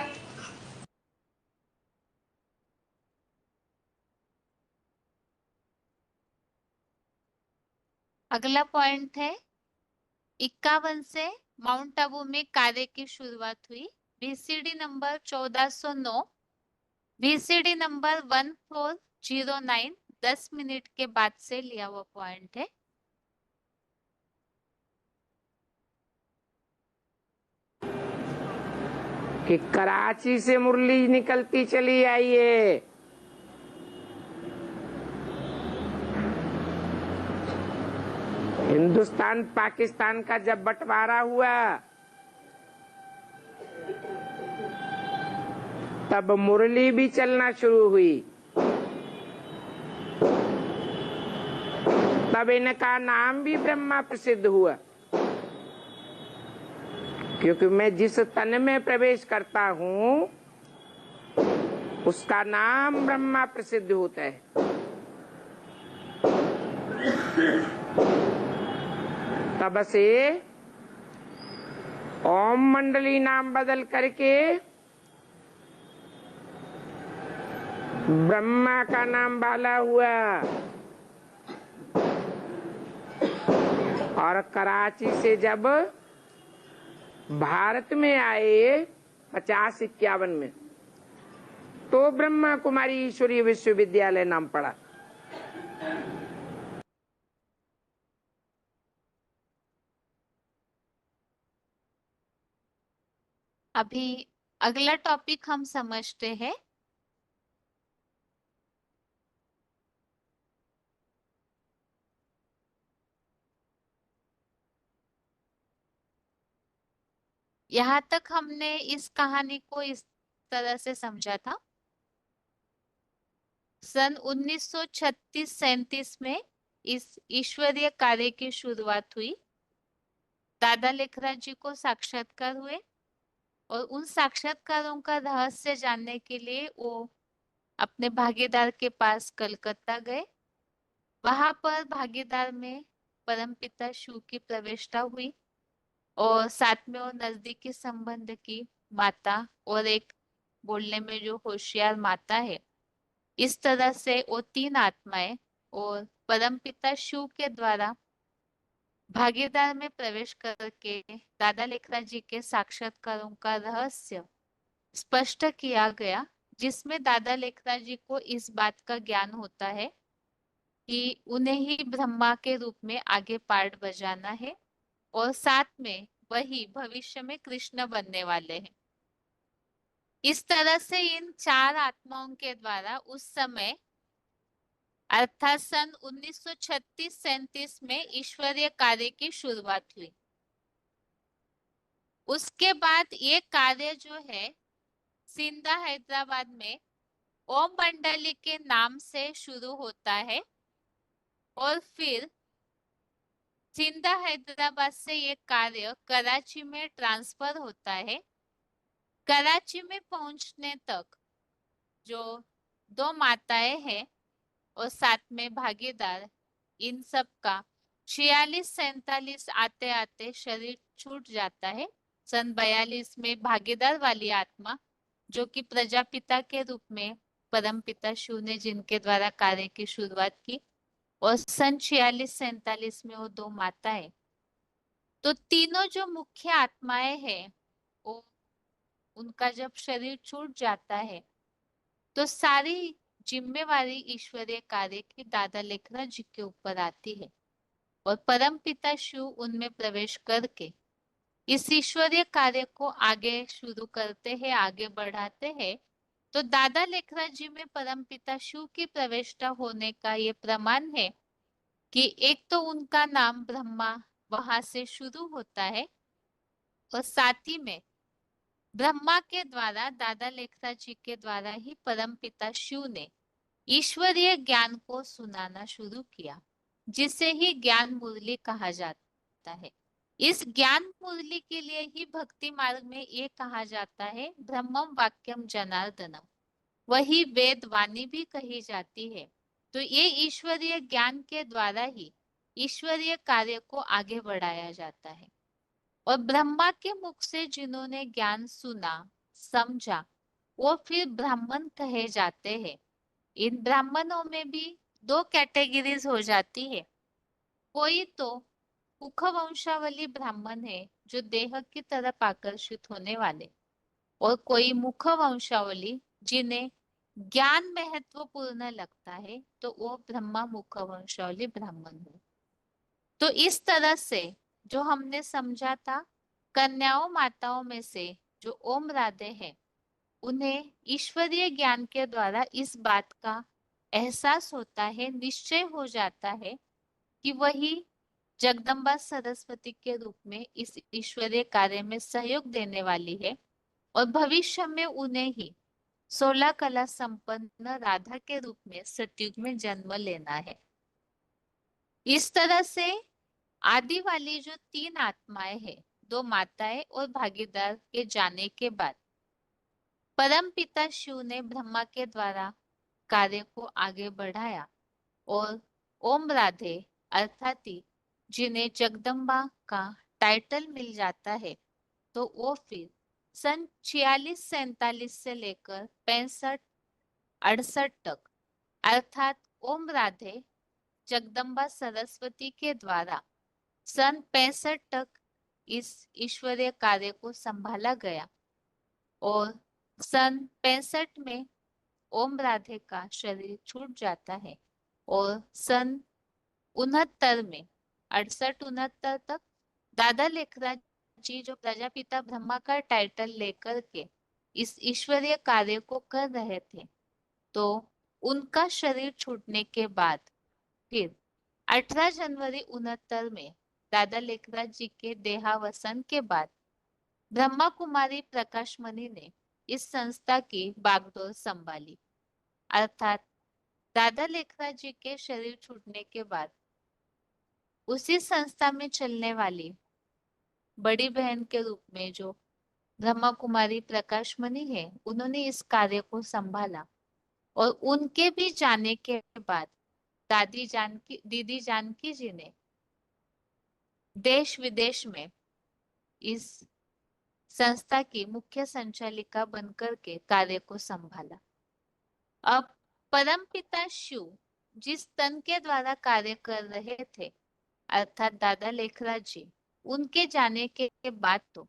अगला पॉइंट है 51 से माउंट आबू में कार्य की शुरुआत हुई। VCD number 1409, VCD number 1409 10 minute के बाद से लिया हुआ पॉइंट है। कि कराची से मुरली निकलती चली आई है। हिंदुस्तान पाकिस्तान का जब बंटवारा हुआ तब मुरली भी चलना शुरू हुई। तब इनका नाम भी ब्रह्मा प्रसिद्ध हुआ, क्योंकि मैं जिस तन में प्रवेश करता हूँ उसका नाम ब्रह्मा प्रसिद्ध होता है। तब से ओम मंडली नाम बदल करके ब्रह्मा का नाम बाला हुआ। और कराची से जब भारत में आए 50-51 में तो ब्रह्मा कुमारी ईश्वरीय विश्वविद्यालय नाम पड़ा। अभी अगला टॉपिक हम समझते हैं। यहाँ तक हमने इस कहानी को इस तरह से समझा था। सन 1936-37 में इस ईश्वरीय कार्य की शुरुआत हुई। दादा लेखराज जी को साक्षात्कार हुए और उन साक्षात्कारों का रहस्य जानने के लिए वो अपने भागीदार के पास कलकत्ता गए। वहां पर भागीदार में परमपिता शिव की प्रविष्टा हुई और साथ में वो नजदीकी संबंध की माता और एक बोलने में जो होशियार माता है, इस तरह से वो 3 आत्माएं और परमपिता शिव के द्वारा भागीदार में प्रवेश करके दादा लेखराज जी के साक्षात्कारों का रहस्य स्पष्ट किया गया, जिसमें दादा लेखराज जी को इस बात का ज्ञान होता है कि उन्हें ही ब्रह्मा के रूप में आगे पार्ट बजाना है, और साथ में वही भविष्य में कृष्ण बनने वाले हैं। इस तरह से इन चार आत्माओं के द्वारा उस समय अर्थात सन 1936-37 में ईश्वरीय कार्य की शुरुआत हुई। उसके बाद ये कार्य जो है सिंधा हैदराबाद में ओम मंडली के नाम से शुरू होता है, और फिर सिंधा हैदराबाद से ये कार्य कराची में ट्रांसफर होता है। कराची में पहुंचने तक जो दो माताएं हैं और साथ में भागीदार, इन सब का 46-47 आते आते शरीर छूट जाता है। सन 42 में भागीदार वाली आत्मा, जो कि प्रजापिता के रूप में परम पिता शिव ने जिनके द्वारा कार्य की शुरुआत की, और सन 46-47 में वो दो माताएं, तो तीनों जो मुख्य आत्माएं हैं वो, उनका जब शरीर छूट जाता है तो सारी जिम्मेवारी ईश्वरीय कार्य की दादा लेखराज जी के ऊपर आती है, और परम पिता शिव उनमें प्रवेश करके इस ईश्वरीय कार्य को आगे शुरू करते हैं, आगे बढ़ाते हैं। तो दादा लेखराज जी में परम पिता शिव की प्रविष्टा होने का ये प्रमाण है कि एक तो उनका नाम ब्रह्मा वहां से शुरू होता है, और साथ ही में ब्रह्मा के द्वारा दादा लेखराज जी के द्वारा ही परम पिता शिव ने ईश्वरीय ज्ञान को सुनाना शुरू किया, जिसे ही ज्ञान मुरली कहा जाता है। इस ज्ञान मुरली के लिए ही भक्ति मार्ग में ये कहा जाता है ब्रह्मम वाक्यम जनार्दनम, वही वेद वाणी भी कही जाती है। तो ये ईश्वरीय ज्ञान के द्वारा ही ईश्वरीय कार्य को आगे बढ़ाया जाता है, और ब्रह्मा के मुख से जिन्होंने ज्ञान सुना समझा वो फिर ब्राह्मण कहे जाते हैं। इन ब्राह्मणों में भी दो कैटेगरीज हो जाती है। कोई तो मुख वंशावली ब्राह्मण है जो देह की तरफ आकर्षित होने वाले, और कोई मुख वंशावली जिन्हें ज्ञान महत्वपूर्ण लगता है तो वो ब्रह्मा मुख वंशावली ब्राह्मण है। तो इस तरह से जो हमने समझा था, कन्याओं माताओं में से जो ओम राधे हैं उन्हें ईश्वरीय ज्ञान के द्वारा इस बात का एहसास होता है, निश्चय हो जाता है कि वही जगदम्बा सरस्वती के रूप में इस ईश्वरीय कार्य में सहयोग देने वाली है, और भविष्य में उन्हें ही 16 कला संपन्न राधा के रूप में सतयुग में जन्म लेना है। इस तरह से आदि वाली जो तीन आत्माएं हैं, दो माताएं और भागीदार के जाने के बाद परम पिता शिव ने ब्रह्मा के द्वारा कार्य को आगे बढ़ाया, और ओम राधे अर्थात जिन्हें जगदम्बा का टाइटल मिल जाता है, तो वो फिर सन 46-47 से लेकर 65-68 तक अर्थात ओम राधे जगदम्बा सरस्वती के द्वारा सन 65 तक इस ईश्वरीय कार्य को संभाला गया, और सन 65 में ओम राधे का शरीर छूट जाता है, और सन 69 में 68-69 तक दादा लेखराज जी जो प्रजापिता ब्रह्मा का टाइटल लेकर के इस ईश्वरीय कार्य को कर रहे थे, तो उनका शरीर छूटने के बाद फिर 18 जनवरी 69 में दादा लेखराज जी के देहावसान के बाद ब्रह्मा कुमारी प्रकाशमणि ने इस संस्था की बागडोर संभाली। अर्थात दादा लेखराज जी के शरीर छूटने के बाद उसी संस्था में चलने वाली बड़ी बहन के रूप में जो ब्रह्मा कुमारी प्रकाशमणि है, उन्होंने इस कार्य को संभाला, और उनके भी जाने के बाद दीदी जानकी जी ने देश विदेश में इस संस्था की मुख्य संचालिका बनकर के कार्य को संभाला। अब परमपिता शिव जिस तन के द्वारा कार्य कर रहे थे अर्थात दादा लेखराज जी, उनके जाने के बाद तो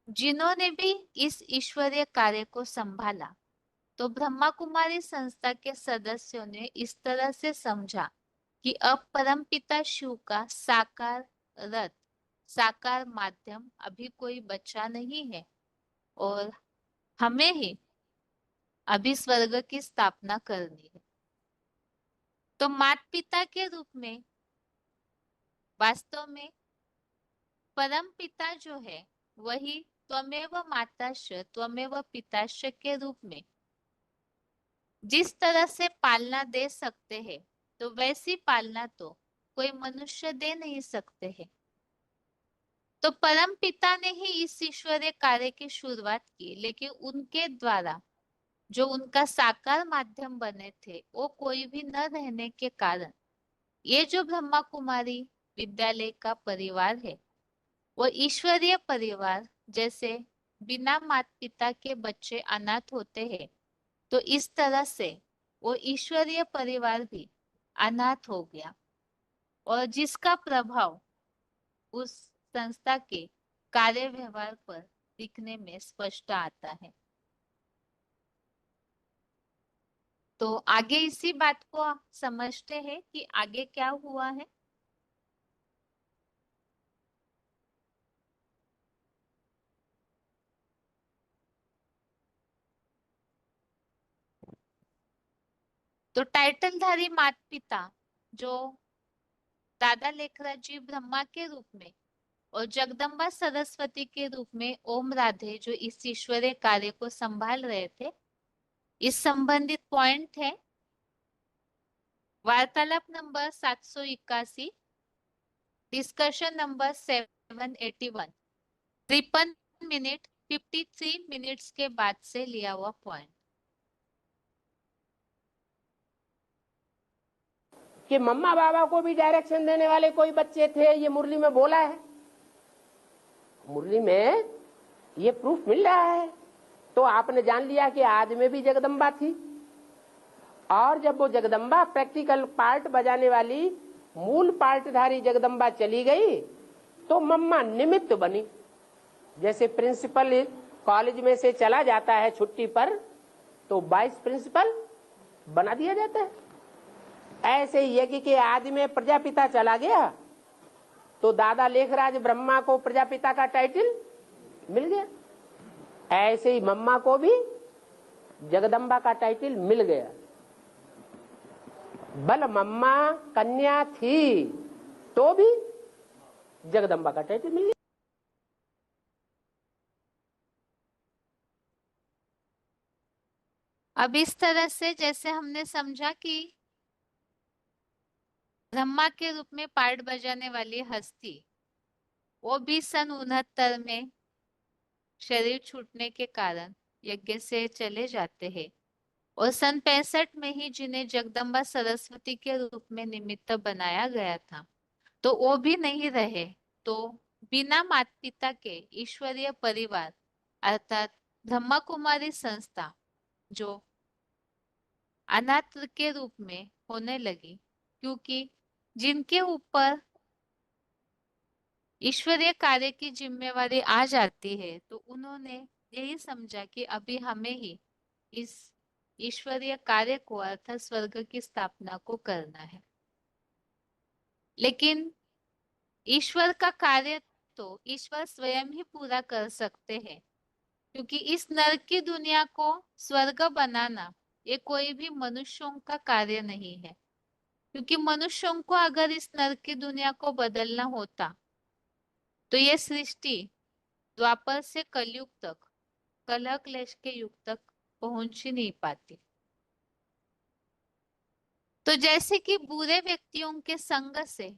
जिन्होंने भी इस ईश्वरीय कार्य को संभाला, तो ब्रह्मा कुमारी संस्था के सदस्यों ने इस तरह से समझा कि अब परमपिता शिव का साकार रथ, साकार माध्यम अभी कोई बचा नहीं है और हमें ही अभी स्वर्ग की स्थापना करनी है। तो माता पिता के रूप में वास्तव में परम पिता जो है वही त्वमेव माताश्च त्वमेव पिताश्च के रूप में जिस तरह से पालना दे सकते हैं, तो वैसी पालना तो कोई मनुष्य दे नहीं सकते हैं। तो परम पिता ने ही इस ईश्वरीय कार्य की शुरुआत की, लेकिन उनके द्वारा जो उनका साकार माध्यम बने थे वो कोई भी न रहने के कारण ये जो ब्रह्मा कुमारी विद्यालय का परिवार है वो ईश्वरीय परिवार जैसे बिना माता पिता के बच्चे अनाथ होते हैं, तो इस तरह से वो ईश्वरीय परिवार भी अनाथ हो गया और जिसका प्रभाव उस संस्था के कार्य व्यवहार पर दिखने में स्पष्ट आता है। तो आगे इसी बात को समझते हैं कि आगे क्या हुआ है। तो टाइटलधारी माता पिता जो दादा लेखराज जी ब्रह्मा के रूप में और जगदम्बा सरस्वती के रूप में ओम राधे जो इस ईश्वरीय कार्य को संभाल रहे थे, इस संबंधित पॉइंट है वार्तालाप number 781, discussion number 781, 53 minute 53 minutes के बाद से लिया हुआ पॉइंट। कि मम्मा बाबा को भी डायरेक्शन देने वाले कोई बच्चे थे, ये मुरली में बोला है। मुरली में ये प्रूफ मिल रहा है। तो आपने जान लिया कि आज में भी जगदम्बा थी, और जब वो जगदम्बा प्रैक्टिकल पार्ट बजाने वाली मूल पार्टधारी जगदम्बा चली गई तो मम्मा निमित्त बनी। जैसे प्रिंसिपल कॉलेज में से चला जाता है छुट्टी पर तो वाइस प्रिंसिपल बना दिया जाता है, ऐसे यज्ञ के आदि में प्रजापिता चला गया तो दादा लेखराज ब्रह्मा को प्रजापिता का टाइटल मिल गया। ऐसे ही मम्मा को भी जगदम्बा का टाइटल मिल गया। बल मम्मा कन्या थी तो भी जगदम्बा का टाइटल मिल गया। अब इस तरह से जैसे हमने समझा कि ब्रह्मा के रूप में पार्ट बजाने वाली हस्ती वो भी सन 69 में शरीर छूटने के कारण यज्ञ से चले जाते हैं और सन 65 में ही जिन्हें जगदम्बा सरस्वती के रूप में निमित्त बनाया गया था तो वो भी नहीं रहे। तो बिना माता पिता के ईश्वरीय परिवार अर्थात ब्रह्मा कुमारी संस्था जो अनाथ के रूप में होने लगी, क्योंकि जिनके ऊपर ईश्वरीय कार्य की जिम्मेवारी आ जाती है तो उन्होंने यही समझा कि अभी हमें ही इस ईश्वरीय कार्य को अर्थात स्वर्ग की स्थापना को करना है। लेकिन ईश्वर का कार्य तो ईश्वर स्वयं ही पूरा कर सकते हैं, क्योंकि इस नरक की दुनिया को स्वर्ग बनाना ये कोई भी मनुष्यों का कार्य नहीं है। क्योंकि मनुष्यों को अगर इस नरक की दुनिया को बदलना होता तो ये सृष्टि द्वापर से कलयुग तक, कलह क्लेश के युग तक पहुंच ही नहीं पाती। तो जैसे कि बुरे व्यक्तियों के संग से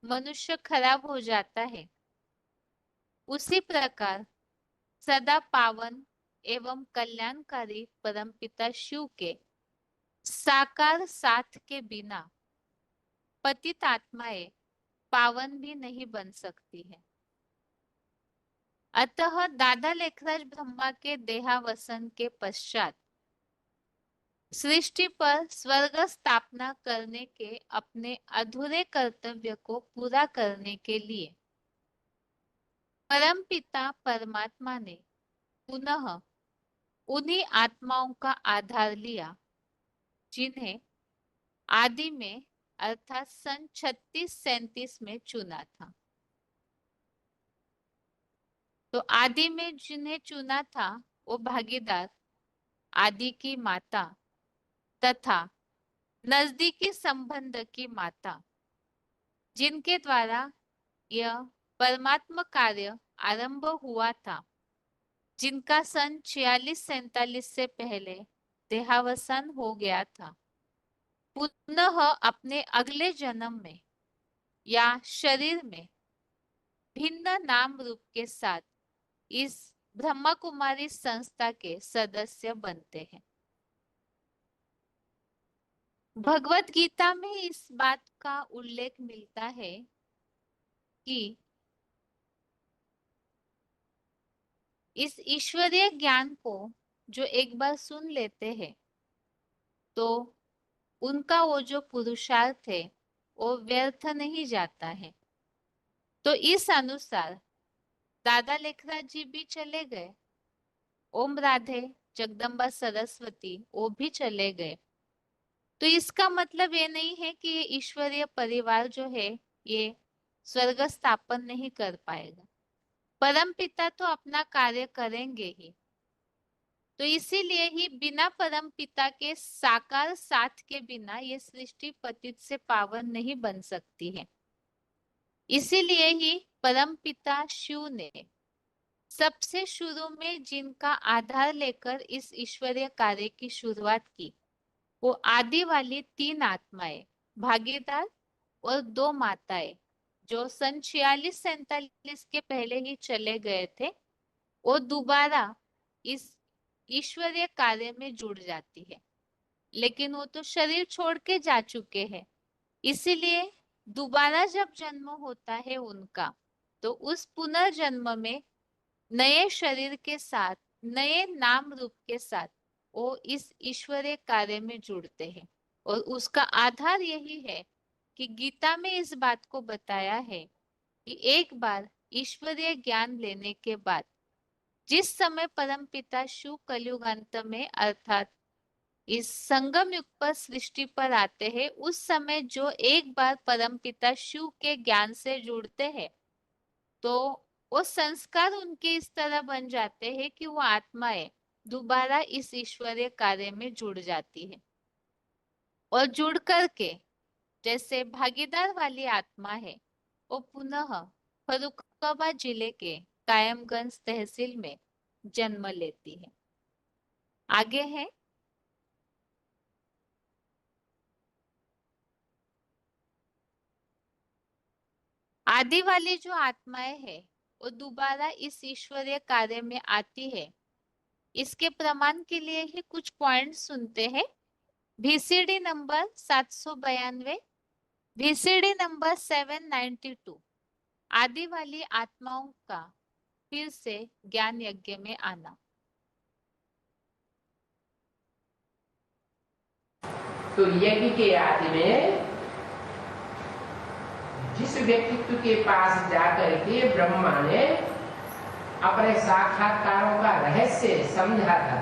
मनुष्य खराब हो जाता है, उसी प्रकार सदा पावन एवं कल्याणकारी परमपिता शिव के साकार साथ के बिना पतित आत्माएं पावन भी नहीं बन सकती है। अतः दादा लेखराज ब्रह्मा के देहावसन के पश्चात सृष्टि पर स्वर्ग स्थापना करने के अपने अधूरे कर्तव्य को पूरा करने के लिए परमपिता परमात्मा ने पुनः उन्हीं आत्माओं का आधार लिया जिन्हें आदि में अर्थात सन 3637 में चुना था। तो आदि में जिन्हें चुना था वो भागीदार, आदि की माता तथा नजदीकी संबंध की माता, जिनके द्वारा यह परमात्मा कार्य आरंभ हुआ था, जिनका सन 46-47 से पहले देहावसान हो गया था, पुनः अपने अगले जन्म में या शरीर में भिन्न नाम रूप के साथ इस ब्रह्मा कुमारी संस्था के सदस्य बनते हैं। भगवत गीता में इस बात का उल्लेख मिलता है कि इस ईश्वरीय ज्ञान को जो एक बार सुन लेते हैं तो उनका वो जो पुरुषार्थ है वो व्यर्थ नहीं जाता है। तो इस अनुसार दादा लेखराज जी भी चले गए, ओम राधे जगदम्बा सरस्वती वो भी चले गए। तो इसका मतलब ये नहीं है कि ये ईश्वरीय परिवार जो है ये स्वर्ग स्थापन नहीं कर पाएगा। परम पिता तो अपना कार्य करेंगे ही। तो इसीलिए ही बिना परम पिता के साकार साथ के बिना ये सृष्टि पतित से पावन नहीं बन सकती है। इसीलिए ही परम पिता शिव ने सबसे शुरू में जिनका आधार लेकर इस ईश्वरीय कार्य की शुरुआत की वो आदि वाली 3 आत्माएं, भागीदार और 2 माताएं, जो सन 46-47 के पहले ही चले गए थे, वो दोबारा इस ईश्वरीय कार्य में जुड़ जाती है। लेकिन वो तो शरीर छोड़ के जा चुके हैं, इसीलिए दोबारा जब जन्म होता है उनका तो उस पुनर्जन्म में नए शरीर के साथ, नए नाम रूप के साथ वो इस ईश्वरीय कार्य में जुड़ते हैं। और उसका आधार यही है कि गीता में इस बात को बताया है कि एक बार ईश्वरीय ज्ञान लेने के बाद जिस समय परमपिता शिव कलयुगांत में अर्थात इस संगम युग पर सृष्टि पर आते हैं, उस समय जो एक बार परमपिता शिव के ज्ञान से जुड़ते हैं तो वो संस्कार उनके इस तरह बन जाते हैं कि वो आत्माएं दोबारा इस ईश्वरीय कार्य में जुड़ जाती है। और जुड़ करके जैसे भागीदार वाली आत्मा है वो पुनः फर्रुखाबाद जिले के कायमगंज तहसील में जन्म लेती है। आगे है आदि वाली जो आत्माएं है वो दोबारा इस ईश्वरीय कार्य में आती है। इसके प्रमाण के लिए ही कुछ पॉइंट सुनते हैं। VCD नंबर 792, VCD नंबर 792, आदि वाली आत्माओं का फिर से ज्ञान यज्ञ में आना। तो यज्ञ के आदि में जिस व्यक्तित्व के पास जाकर के ब्रह्मा ने अपने साक्षात्कारों का रहस्य समझा था,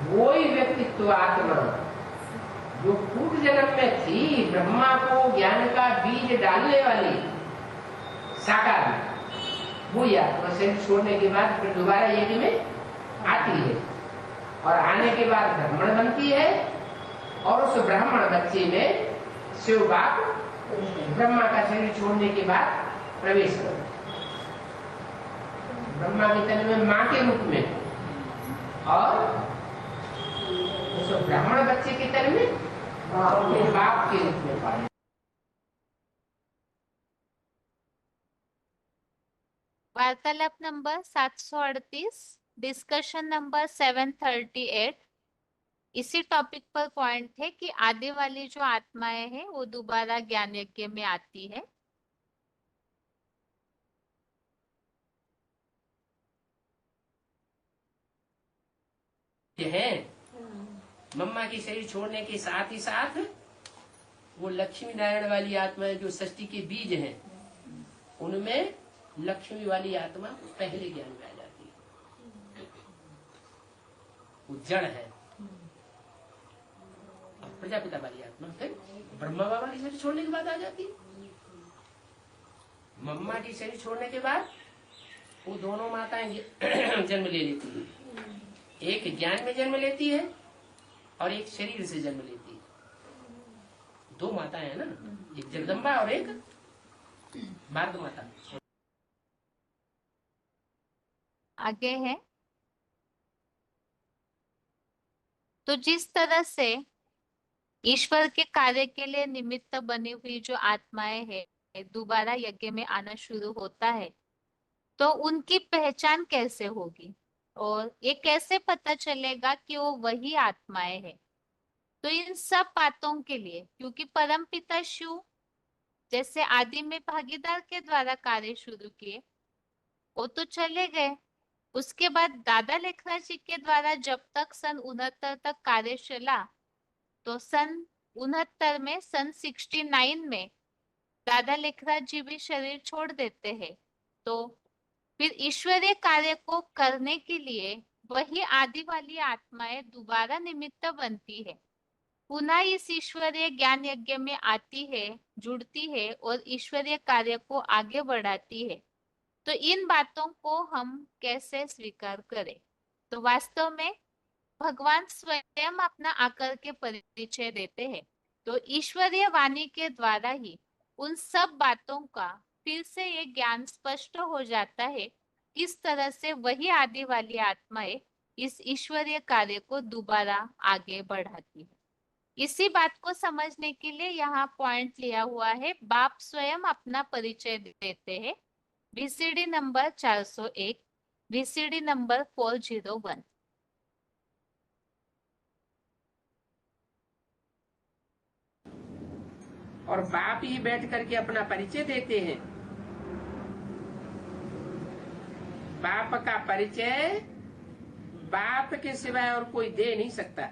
वो ही व्यक्तित्व आत्मा जो पूर्व जन्म में थी, ब्रह्मा को ज्ञान का बीज डालने वाली साकार, वो ही आत्मा शरीर छोड़ने के बाद फिर दोबारा यज्ञ में आती है और आने के बाद ब्राह्मण बनती है और उस ब्राह्मण बच्चे में शिव बाप ब्रह्मा का शरीर छोड़ने के बाद प्रवेश कर ब्रह्मा के तन में मां के रूप में और उस ब्राह्मण बच्चे के तन में बाप के रूप में पाए। वार्तालाप नंबर 738, डिस्कशन नंबर 738 इसी टॉपिक पर पॉइंट है कि आदि वाली जो आत्माएं हैं वो दोबारा ज्ञान यज्ञ में आती है। है मम्मा की शरीर छोड़ने के साथ ही साथ वो लक्ष्मी नारायण वाली आत्मा जो सृष्टि के बीज हैं, उनमें लक्ष्मी वाली आत्मा पहले ज्ञान में आ जाती है, वो जड़ है। और प्रजापिता वाली आत्मा फिर ब्रह्मा बाबा की शरीर छोड़ने के बाद आ जाती है। मम्मा की शरीर छोड़ने के बाद वो दोनों माताएं जन्म ले लेती है। एक ज्ञान में जन्म लेती है और एक शरीर से जन्म लेती है। दो माताएं हैं ना, एक जगदम्बा और एक भारत माता। आगे है, तो जिस तरह से ईश्वर के कार्य के लिए निमित्त बनी हुई जो आत्माएं हैं दोबारा यज्ञ में आना शुरू होता है, तो उनकी पहचान कैसे होगी और ये कैसे पता चलेगा कि वो वही आत्माएं हैं। तो इन सब बातों के लिए, क्योंकि परमपिता शिव जैसे आदि में भागीदार के द्वारा कार्य शुरू किए, वो तो चले गए। उसके बाद दादा लेखराज जी के द्वारा जब तक सन 69 तक कार्य चला, तो सन 69 में, सन 69 में दादा लेखराज जी भी शरीर छोड़ देते हैं। तो फिर ईश्वरीय कार्य को करने के लिए वही आदि वाली आत्माएं दोबारा निमित्त बनती है, पुनः इस ईश्वरीय ज्ञान यज्ञ में आती है, जुड़ती है और ईश्वरीय कार्य को आगे बढ़ाती है। तो इन बातों को हम कैसे स्वीकार करें? तो वास्तव में भगवान स्वयं अपना आकर के परिचय देते हैं। तो ईश्वरीय वाणी के द्वारा ही उन सब बातों का फिर से ये ज्ञान स्पष्ट हो जाता है, किस तरह से वही आदि वाली आत्माएं इस ईश्वरीय कार्य को दोबारा आगे बढ़ाती है। इसी बात को समझने के लिए यहाँ पॉइंट लिया हुआ है, बाप स्वयं अपना परिचय देते हैं। VCD number 401, VCD number 401। और बाप ही बैठ करके अपना परिचय देते हैं। बाप का परिचय बाप के सिवाय और कोई दे नहीं सकता।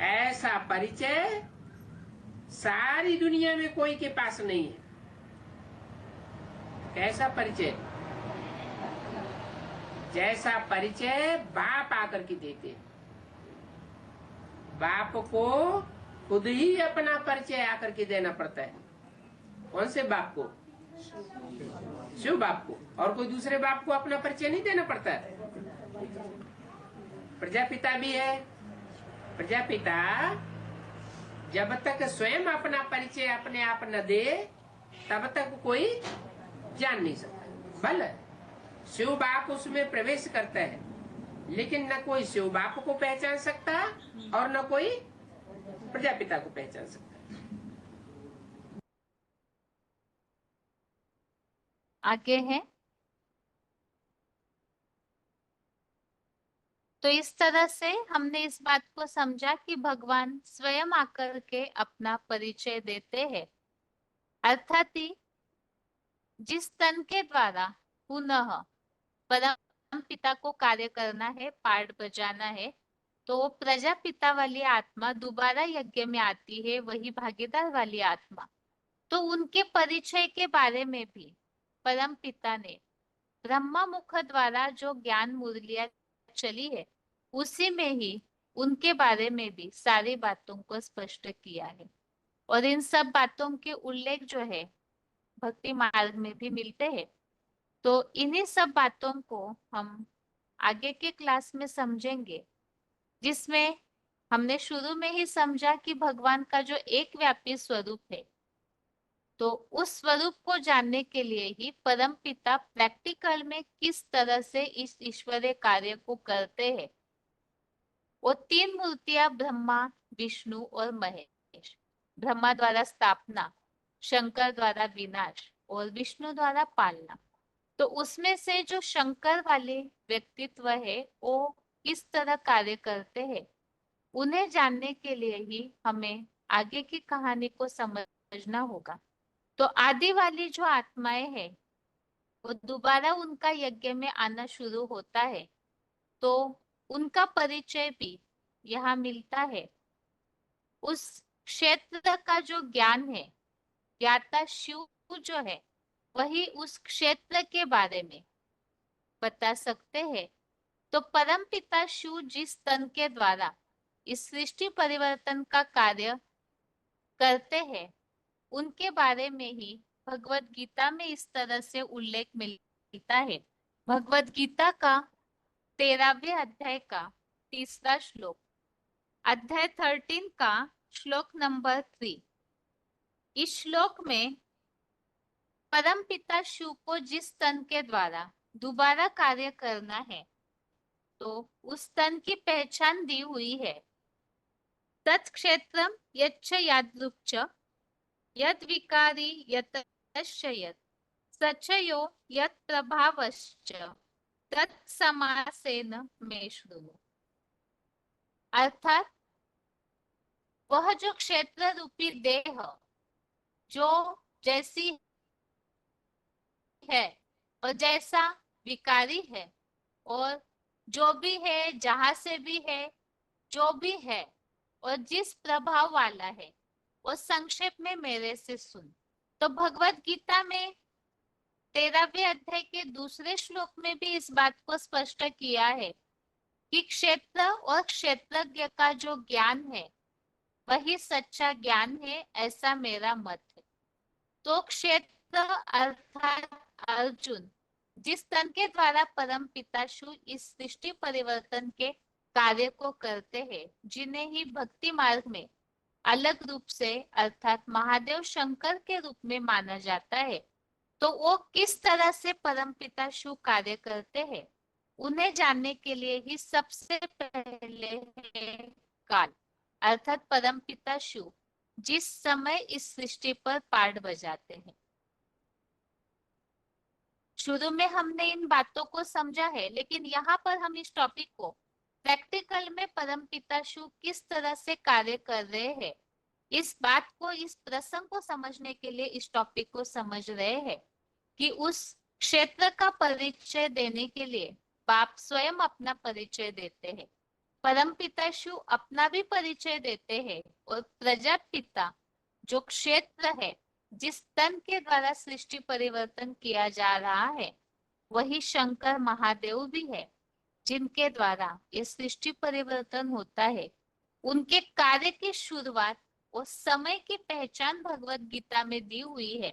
ऐसा परिचय सारी दुनिया में कोई के पास नहीं है। कैसा परिचय? जैसा परिचय बाप आकर के देते। बाप को खुद ही अपना परिचय आकर के देना पड़ता है। कौन से बाप को? शिव बाप को। और कोई दूसरे बाप को अपना परिचय नहीं देना पड़ता है। प्रजापिता भी है। प्रजापिता जब तक स्वयं अपना परिचय अपने आप न दे, तब तक कोई जान नहीं सकता। भले शिव बाप उसमें प्रवेश करता है, लेकिन न कोई शिव बाप को पहचान सकता और न कोई प्रजापिता को पहचान सकता। आगे है, तो इस तरह से हमने इस बात को समझा कि भगवान स्वयं आकर के अपना परिचय देते हैं, अर्थात जिस तन के द्वारा पुनः परम पिता को कार्य करना है, पाठ बजाना है, तो प्रजापिता वाली आत्मा दोबारा यज्ञ में आती है, वही भागीदार वाली आत्मा। तो उनके परिचय के बारे में भी परम पिता ने ब्रह्मा मुख द्वारा जो ज्ञान मुरलियां चली है, उसी में ही उनके बारे में भी सारी बातों को स्पष्ट किया है। और इन सब बातों के उल्लेख जो है भक्ति मार्ग में भी मिलते हैं। तो इन्हीं सब बातों को हम आगे के क्लास में समझेंगे, जिसमें हमने शुरू में ही समझा कि भगवान का जो एक व्यापी स्वरूप है, तो उस स्वरूप को जानने के लिए ही परम पिता प्रैक्टिकल में किस तरह से इस ईश्वरीय कार्य को करते हैं। वो तीन मूर्तियां ब्रह्मा, विष्णु और महेश, ब्रह्मा द्वारा स्थापना, शंकर द्वारा विनाश और विष्णु द्वारा पालना। तो उसमें से जो शंकर वाले व्यक्तित्व है वो किस तरह कार्य करते हैं, उन्हें जानने के लिए ही हमें आगे की कहानी को समझना होगा। तो आदि वाली जो आत्माएं हैं वो दोबारा उनका यज्ञ में आना शुरू होता है। तो उनका परिचय भी यहाँ मिलता है। उस क्षेत्र का जो ज्ञान है, ज्ञाता शिव जो है वही उस क्षेत्र के बारे में बता सकते हैं। तो परम पिता शिव जिस तन के द्वारा इस सृष्टि परिवर्तन का कार्य करते हैं, उनके बारे में ही भगवत गीता में इस तरह से उल्लेख मिलता है। भगवत गीता का 13वें अध्याय का 3रा श्लोक, अध्याय 13 का श्लोक नंबर 3। इस श्लोक में परम पिता शिव को जिस तन के द्वारा दोबारा कार्य करना है, तो उस तन की पहचान दी हुई है। तत्क्षेत्रम यच्च यादृक् च यद विकारी यतश्च यत् सच यो यत् प्रभावश्च तत्समासेन मे शृणु। अर्थात वह जो क्षेत्र रूपी देह जो जैसी है और जैसा विकारी है, और जो भी है, जहां से भी है, जो भी है और जिस प्रभाव वाला है, वो संक्षेप में मेरे से सुन। तो भगवत गीता में 13वें अध्याय के दूसरे श्लोक में भी इस बात को स्पष्ट किया है कि क्षेत्र और क्षेत्रज्ञ का जो ज्ञान है वही सच्चा ज्ञान है, ऐसा मेरा मत है। तो क्षेत्र अर्थात अर्जुन जिस तन के द्वारा परम पिता शिव इस सृष्टि परिवर्तन के कार्य को करते हैं, जिन्हें ही भक्ति मार्ग में अलग रूप से अर्थात महादेव शंकर के रूप में माना जाता है, तो वो किस तरह से परम पिता शिव कार्य करते हैं, उन्हें जानने के लिए ही सबसे पहले है काल, अर्थात परम पिता शिव जिस समय इस सृष्टि पर पाठ बजाते हैं। शुरू में हमने इन बातों को समझा है, लेकिन यहाँ पर हम इस टॉपिक को प्रैक्टिकल में परम पिता शिव किस तरह से कार्य कर रहे हैं, इस बात को, इस प्रसंग को समझने के लिए इस टॉपिक को समझ रहे हैं कि उस क्षेत्र का परिचय देने के लिए बाप स्वयं अपना परिचय देते हैं, परम पिता शिव अपना भी परिचय देते हैं, और प्रजापिता जो क्षेत्र है जिस तन के द्वारा सृष्टि परिवर्तन किया जा रहा है, वही शंकर महादेव भी है जिनके द्वारा ये सृष्टि परिवर्तन होता है। उनके कार्य की शुरुआत और समय की पहचान भगवत गीता में दी हुई है।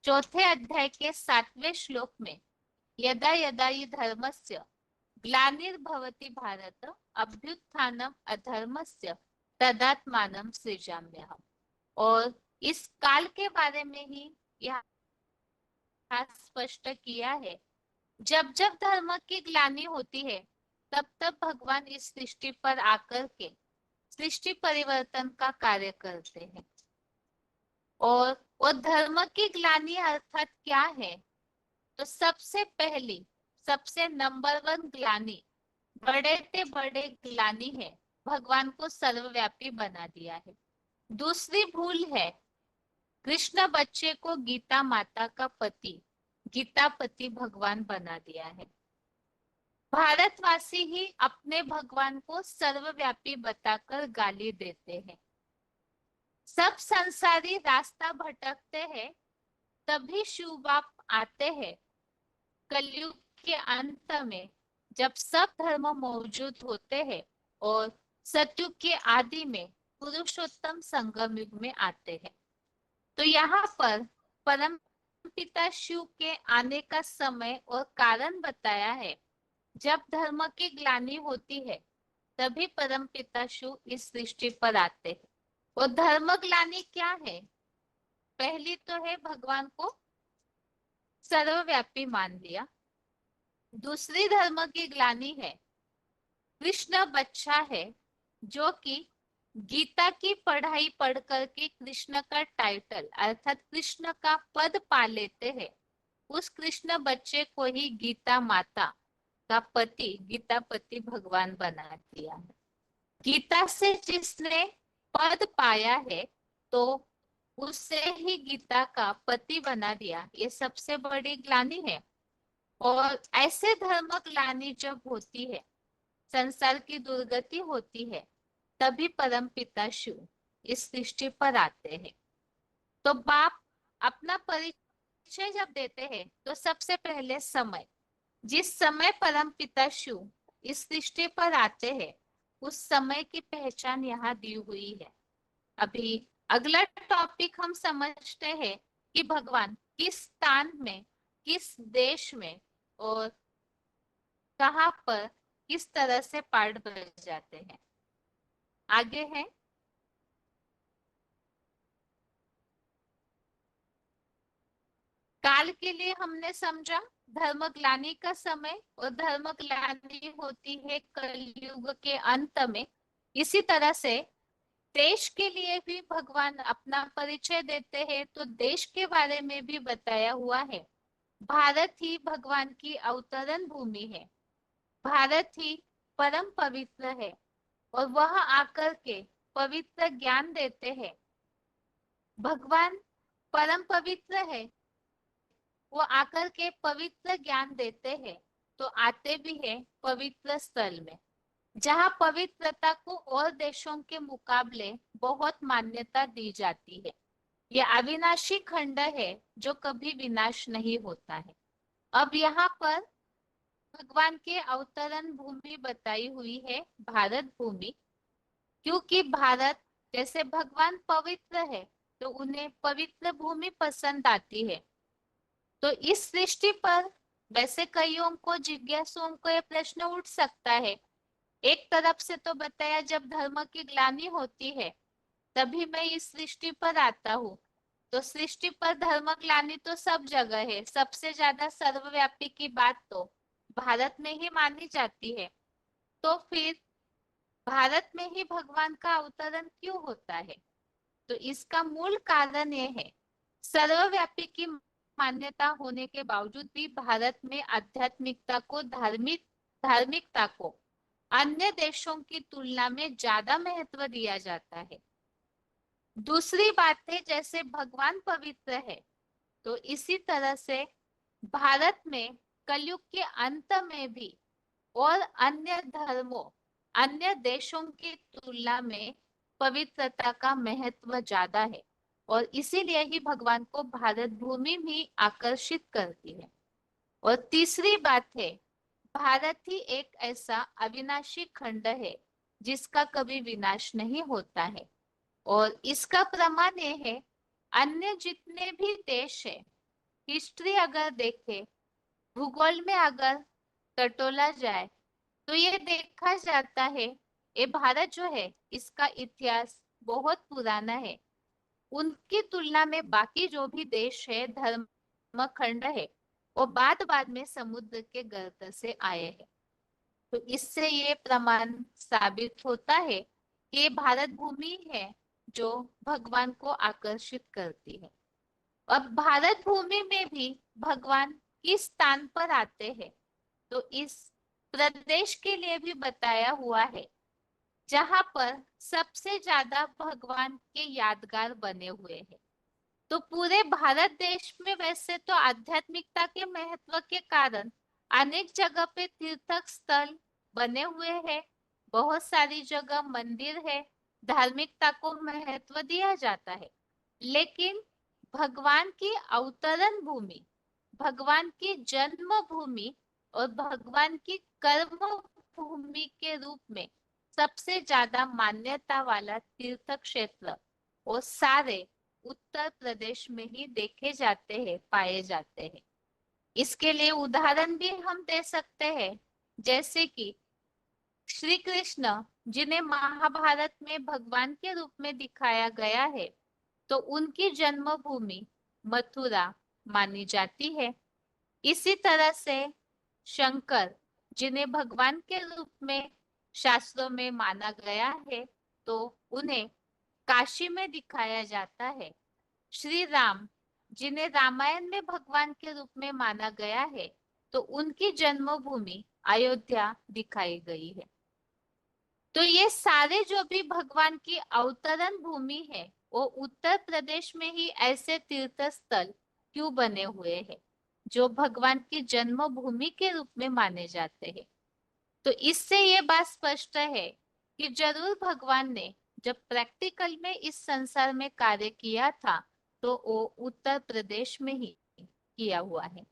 4थे अध्याय के 7वें श्लोक में यदा यदा हि धर्मस्य ग्लानिर्भवति भारत अभ्युत्थानम अधर्मस्य तदात्मानं सृजाम्यहम्। और इस काल के बारे में ही यह स्पष्ट किया है, जब जब धर्म की ग्लानि होती है तब तब भगवान इस सृष्टि पर आकर के सृष्टि परिवर्तन का कार्य करते हैं। और धर्म की ग्लानि अर्थात क्या है, तो सबसे पहली, सबसे नंबर 1 ग्लानि, बड़े से बड़े ग्लानि है, भगवान को सर्वव्यापी बना दिया है। दूसरी भूल है, कृष्ण बच्चे को गीता माता का पति, गीता पति भगवान बना दिया है। भारतवासी ही अपने भगवान को सर्वव्यापी बताकर गाली देते हैं। सब संसारी रास्ता भटकते हैं, तभी शिव बाप आते हैं कलयुग के अंत में, जब सब धर्म मौजूद होते हैं और सतयुग के आदि में पुरुषोत्तम संगम युग में आते हैं। तो यहाँ पर परम पिता शिव के आने का समय और कारण बताया है। जब धर्म की ग्लानि होती है तभी परम पिता शिव इस सृष्टि पर आते हैं। और धर्म ग्लानि क्या है? पहली तो है भगवान को सर्वव्यापी मान लिया। दूसरी धर्म की ग्लानि है, कृष्ण बच्चा है जो कि गीता की पढ़ाई पढ़ करके कृष्ण का टाइटल अर्थात कृष्ण का पद पा लेते हैं। उस कृष्ण बच्चे को ही गीता माता का पति, गीता पति भगवान बना दिया है। गीता से जिसने पद पाया है तो उससे ही गीता का पति बना दिया, ये सबसे बड़ी ग्लानि है। और ऐसे धर्म ग्लानि जब होती है संसार की दुर्गति होती है, तभी परम पिता शिव इस सृष्टि पर आते हैं। तो बाप अपना परिचय जब देते हैं तो सबसे पहले समय, जिस समय परम पिता शिव इस सृष्टि पर आते हैं, उस समय की पहचान यहाँ दी हुई है। अभी अगला टॉपिक हम समझते हैं कि भगवान किस स्थान में, किस देश में और कहाँ पर किस तरह से पाठ बज जाते हैं। आगे है काल के लिए हमने समझा धर्मग्लानि का समय, और धर्मग्लानि होती है कलयुग के अंत में। इसी तरह से देश के लिए भी भगवान अपना परिचय देते हैं, तो देश के बारे में भी बताया हुआ है। भारत ही भगवान की अवतरण भूमि है, भारत ही परम पवित्र है, और वह आकर के पवित्र ज्ञान देते हैं। भगवान परम पवित्र है, वो आकर के पवित्र ज्ञान देते हैं, तो आते भी है पवित्र स्थल में, जहाँ पवित्रता को और देशों के मुकाबले बहुत मान्यता दी जाती है। यह अविनाशी खंड है जो कभी विनाश नहीं होता है। अब यहाँ पर भगवान के अवतरण भूमि बताई हुई है, भारत भूमि। क्योंकि भारत जैसे भगवान पवित्र है, तो उन्हें पवित्र भूमि पसंद आती है। तो इस सृष्टि पर वैसे कईयों को, जिज्ञासुओं को यह प्रश्न उठ सकता है, एक तरफ से तो बताया जब धर्म की ग्लानि होती है तभी मैं इस सृष्टि पर आता हूँ, तो सृष्टि पर धर्म ग्लानि तो सब जगह है, सबसे ज्यादा सर्वव्यापी की बात तो भारत में ही मानी जाती है। तो फिर भारत में ही भगवान का अवतरण क्यों होता है? तो इसका मूल कारण ये है, सर्वव्यापी की मान्यता होने के बावजूद भी भारत में आध्यात्मिकता को, धार्मिकता को अन्य देशों की तुलना में ज्यादा महत्व दिया जाता है। दूसरी बात है, जैसे भगवान पवित्र है, तो इसी तरह से भारत में कलयुग के अंत में भी और अन्य धर्मों, अन्य देशों की तुलना में पवित्रता का महत्व ज्यादा है, और इसीलिए ही भगवान को भारत भूमि भी आकर्षित करती है। और तीसरी बात है, भारत ही एक ऐसा अविनाशी खंड है जिसका कभी विनाश नहीं होता है। और इसका प्रमाण ये है, अन्य जितने भी देश है, हिस्ट्री अगर देखे, भूगोल में अगर टटोला जाए, तो ये देखा जाता है ये भारत जो है इसका इतिहास बहुत पुराना है। उनकी तुलना में बाकी जो भी देश है, धर्म खंड है, वो बाद बाद में समुद्र के गर्त से आए हैं। तो इससे ये प्रमाण साबित होता है कि ये भारत भूमि है जो भगवान को आकर्षित करती है। अब भारत भूमि में भी भगवान किस स्थान पर आते हैं, तो इस प्रदेश के लिए भी बताया हुआ है, जहां पर सबसे ज्यादा भगवान के यादगार बने हुए हैं। तो पूरे भारत देश में वैसे तो आध्यात्मिकता के महत्व के कारण अनेक जगह पे तीर्थ स्थल बने हुए हैं, बहुत सारी जगह मंदिर है, धार्मिकता को महत्व दिया जाता है। लेकिन भगवान की अवतरण भूमि, भगवान की जन्म भूमि और भगवान की कर्म भूमि के रूप में सबसे ज्यादा मान्यता वाला तीर्थ क्षेत्र वो सारे उत्तर प्रदेश में ही देखे जाते हैं, पाए जाते हैं। इसके लिए उदाहरण भी हम दे सकते हैं, जैसे कि श्री कृष्ण जिन्हें महाभारत में भगवान के रूप में दिखाया गया है, तो उनकी जन्मभूमि मथुरा मानी जाती है। इसी तरह से शंकर जिन्हें भगवान के रूप में शास्त्रों में माना गया है, तो उन्हें काशी में दिखाया जाता है। श्री राम जिन्हें रामायण में भगवान के रूप में माना गया है, तो उनकी जन्मभूमि अयोध्या दिखाई गई है। तो ये सारे जो भी भगवान की अवतरण भूमि है, वो उत्तर प्रदेश में ही ऐसे तीर्थ स्थल क्यों बने हुए हैं जो भगवान की जन्मभूमि के रूप में माने जाते हैं। तो इससे ये बात स्पष्ट है कि जरूर भगवान ने जब प्रैक्टिकल में इस संसार में कार्य किया था तो वो उत्तर प्रदेश में ही किया हुआ है।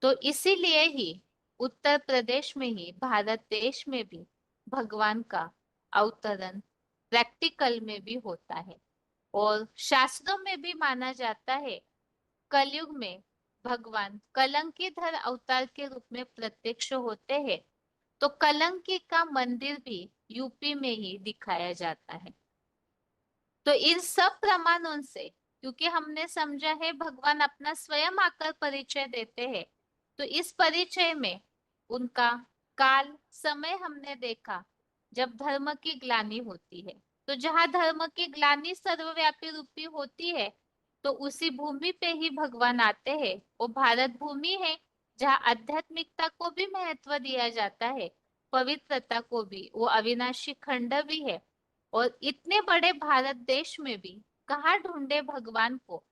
तो इसीलिए ही उत्तर प्रदेश में ही भारत देश में भी भगवान का अवतरण प्रैक्टिकल में भी होता है। और शास्त्रों में भी माना जाता है कलयुग में भगवान कलंकीधर अवतार के रूप में प्रत्यक्ष होते हैं। तो कलंकी का मंदिर भी यूपी में ही दिखाया जाता है। तो इन सब प्रमाणों से क्योंकि हमने समझा है भगवान अपना स्वयं आकर परिचय देते हैं, तो इस परिचय में उनका काल समय हमने देखा जब धर्म की ग्लानि होती है। तो जहां धर्म की ग्लानि सर्वव्यापी रूपी होती है तो उसी भूमि पे ही भगवान आते हैं। वो भारत भूमि है जहाँ आध्यात्मिकता को भी महत्व दिया जाता है, पवित्रता को भी, वो अविनाशी खंड भी है। और इतने बड़े भारत देश में भी कहाँ ढूंढे भगवान को,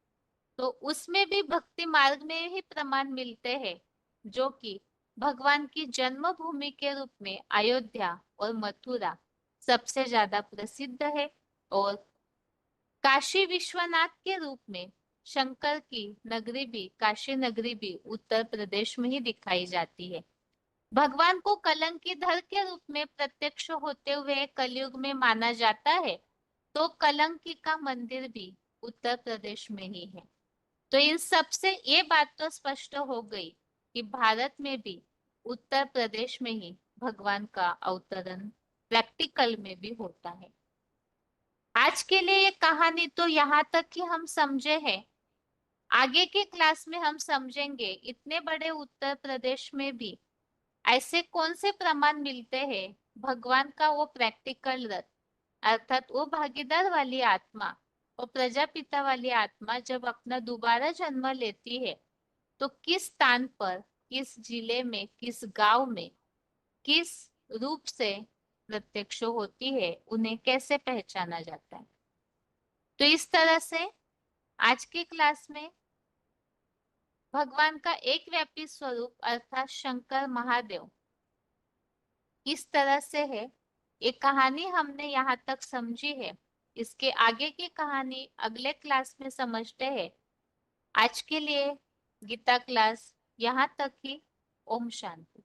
तो उसमें भी भक्ति मार्ग में ही प्रमाण मिलते हैं, जो कि भगवान की जन्मभूमि के रूप में अयोध्या और मथुरा सबसे ज्यादा प्रसिद्ध है। और काशी विश्वनाथ के रूप में शंकर की नगरी भी, काशी नगरी भी उत्तर प्रदेश में ही दिखाई जाती है। भगवान को कलंकीधर के रूप में प्रत्यक्ष होते हुए कलयुग में माना जाता है। तो कलंकी का मंदिर भी उत्तर प्रदेश में ही है। तो इन सब से ये बात तो स्पष्ट हो गई कि भारत में भी उत्तर प्रदेश में ही भगवान का अवतरण प्रैक्टिकल में भी होता है। आज के लिए ये कहानी तो यहाँ तक ही हम समझे हैं। आगे के क्लास में हम समझेंगे इतने बड़े उत्तर प्रदेश में भी ऐसे कौन से प्रमाण मिलते हैं भगवान का वो प्रैक्टिकल रथ, अर्थात वो भागीदार वाली आत्मा और प्रजापिता वाली आत्मा जब अपना दोबारा जन्म लेती है तो किस स्थान पर, किस जिले में, किस गांव में, किस रूप से प्रत्यक्ष होती है, उन्हें कैसे पहचाना जाता है। तो इस तरह से आज की क्लास में भगवान का एक व्यापी स्वरूप अर्थात शंकर महादेव इस तरह से है। ये कहानी हमने यहाँ तक समझी है। इसके आगे की कहानी अगले क्लास में समझते हैं। आज के लिए गीता क्लास यहाँ तक ही। ओम शांति।